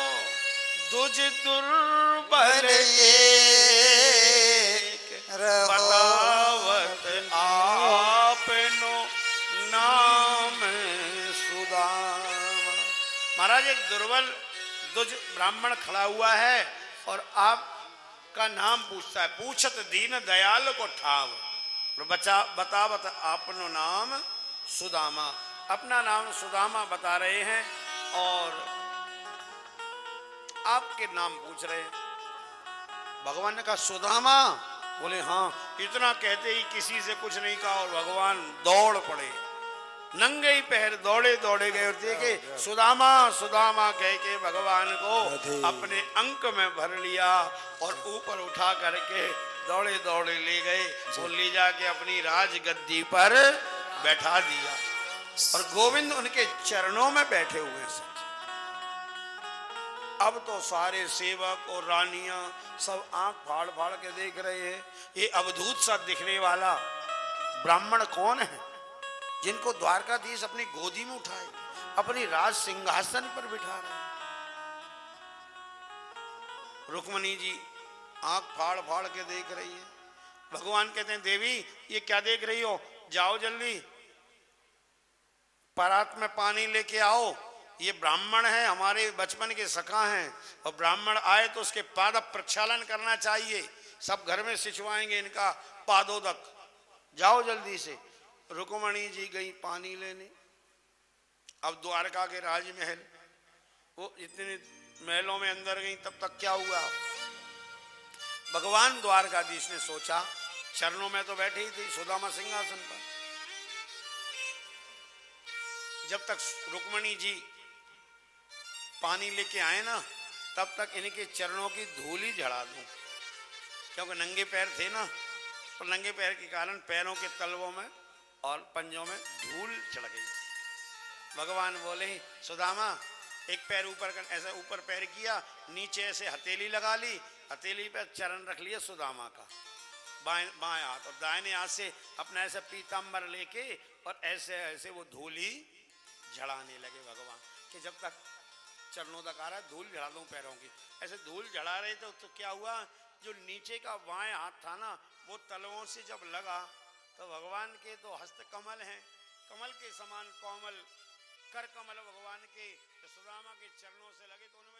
दुज दुर्बल बतावत आपनो नाम सुदामा। महाराज एक दुर्बल दुज ब्राह्मण खड़ा हुआ है और आपका नाम पूछता है। पूछत दीन दयाल को ठाव बतावत आपनो नाम सुदामा। अपना नाम सुदामा बता रहे हैं और आपके नाम पूछ रहे हैं। भगवान ने कहा सुदामा? बोले हाँ। इतना कहते ही किसी से कुछ नहीं कहा और भगवान दौड़ पड़े, नंगे ही पैर दौड़े दौड़े गए और देखे सुदामा सुदामा कह के भगवान को अपने अंक में भर लिया और ऊपर उठा करके दौड़े दौड़े ले गए और ले जाके अपनी राज गद्दी पर बैठा दिया और गोविंद उनके चरणों में बैठे हुए हैं। अब तो सारे सेवक और रानियां सब आंख फाड़ फाड़ के देख रहे हैं ये अवधूत सा दिखने वाला ब्राह्मण कौन है जिनको द्वारकाधीश अपनी गोदी में उठाए, अपनी राज सिंहासन पर बिठा रहे। रुक्मणी जी आंख फाड़ फाड़ के देख रही है। भगवान कहते हैं देवी ये क्या देख रही हो, जाओ जल्दी परात में पानी लेके आओ। ये ब्राह्मण है, हमारे बचपन के सखा हैं और ब्राह्मण आए तो उसके पाद प्रक्षालन करना चाहिए। सब घर में सिंचवाएंगे इनका पादोदक, जाओ जल्दी से। रुक्मणी जी गई पानी लेने। अब द्वारका के राजमहल, वो इतने महलों में अंदर गई, तब तक क्या हुआ? भगवान द्वारकाधीश ने सोचा, चरणों में तो बैठी ही थी सुदामा सिंहासन पर। जब तक रुक्मणी जी पानी लेके आए ना, तब तक इनके चरणों की धूल ही झड़ा दूं, क्योंकि नंगे पैर थे ना, और नंगे पैर के कारण पैरों के तलवों में और पंजों में धूल चढ़ गई। भगवान बोले सुदामा एक पैर ऊपर कर, ऐसा ऊपर पैर किया, नीचे ऐसे हथेली लगा ली, हथेली पे चरण रख लिया सुदामा का बाएं हाथ, और दाहिने हाथ से अपना ऐसा पीताम्बर लेके और ऐसे ऐसे वो धूली झड़ाने लगे भगवान कि जब तक चरणों तक आ रहा है धूल झड़ा दूं पैरों की। ऐसे धूल झड़ा रहे तो क्या हुआ, जो नीचे का बाएं हाथ था ना, वो तलवों से जब लगा तो भगवान के तो हस्त कमल हैं, कमल के समान कोमल कर कमल भगवान के सुदामा के चरणों से लगे तो उन्होंने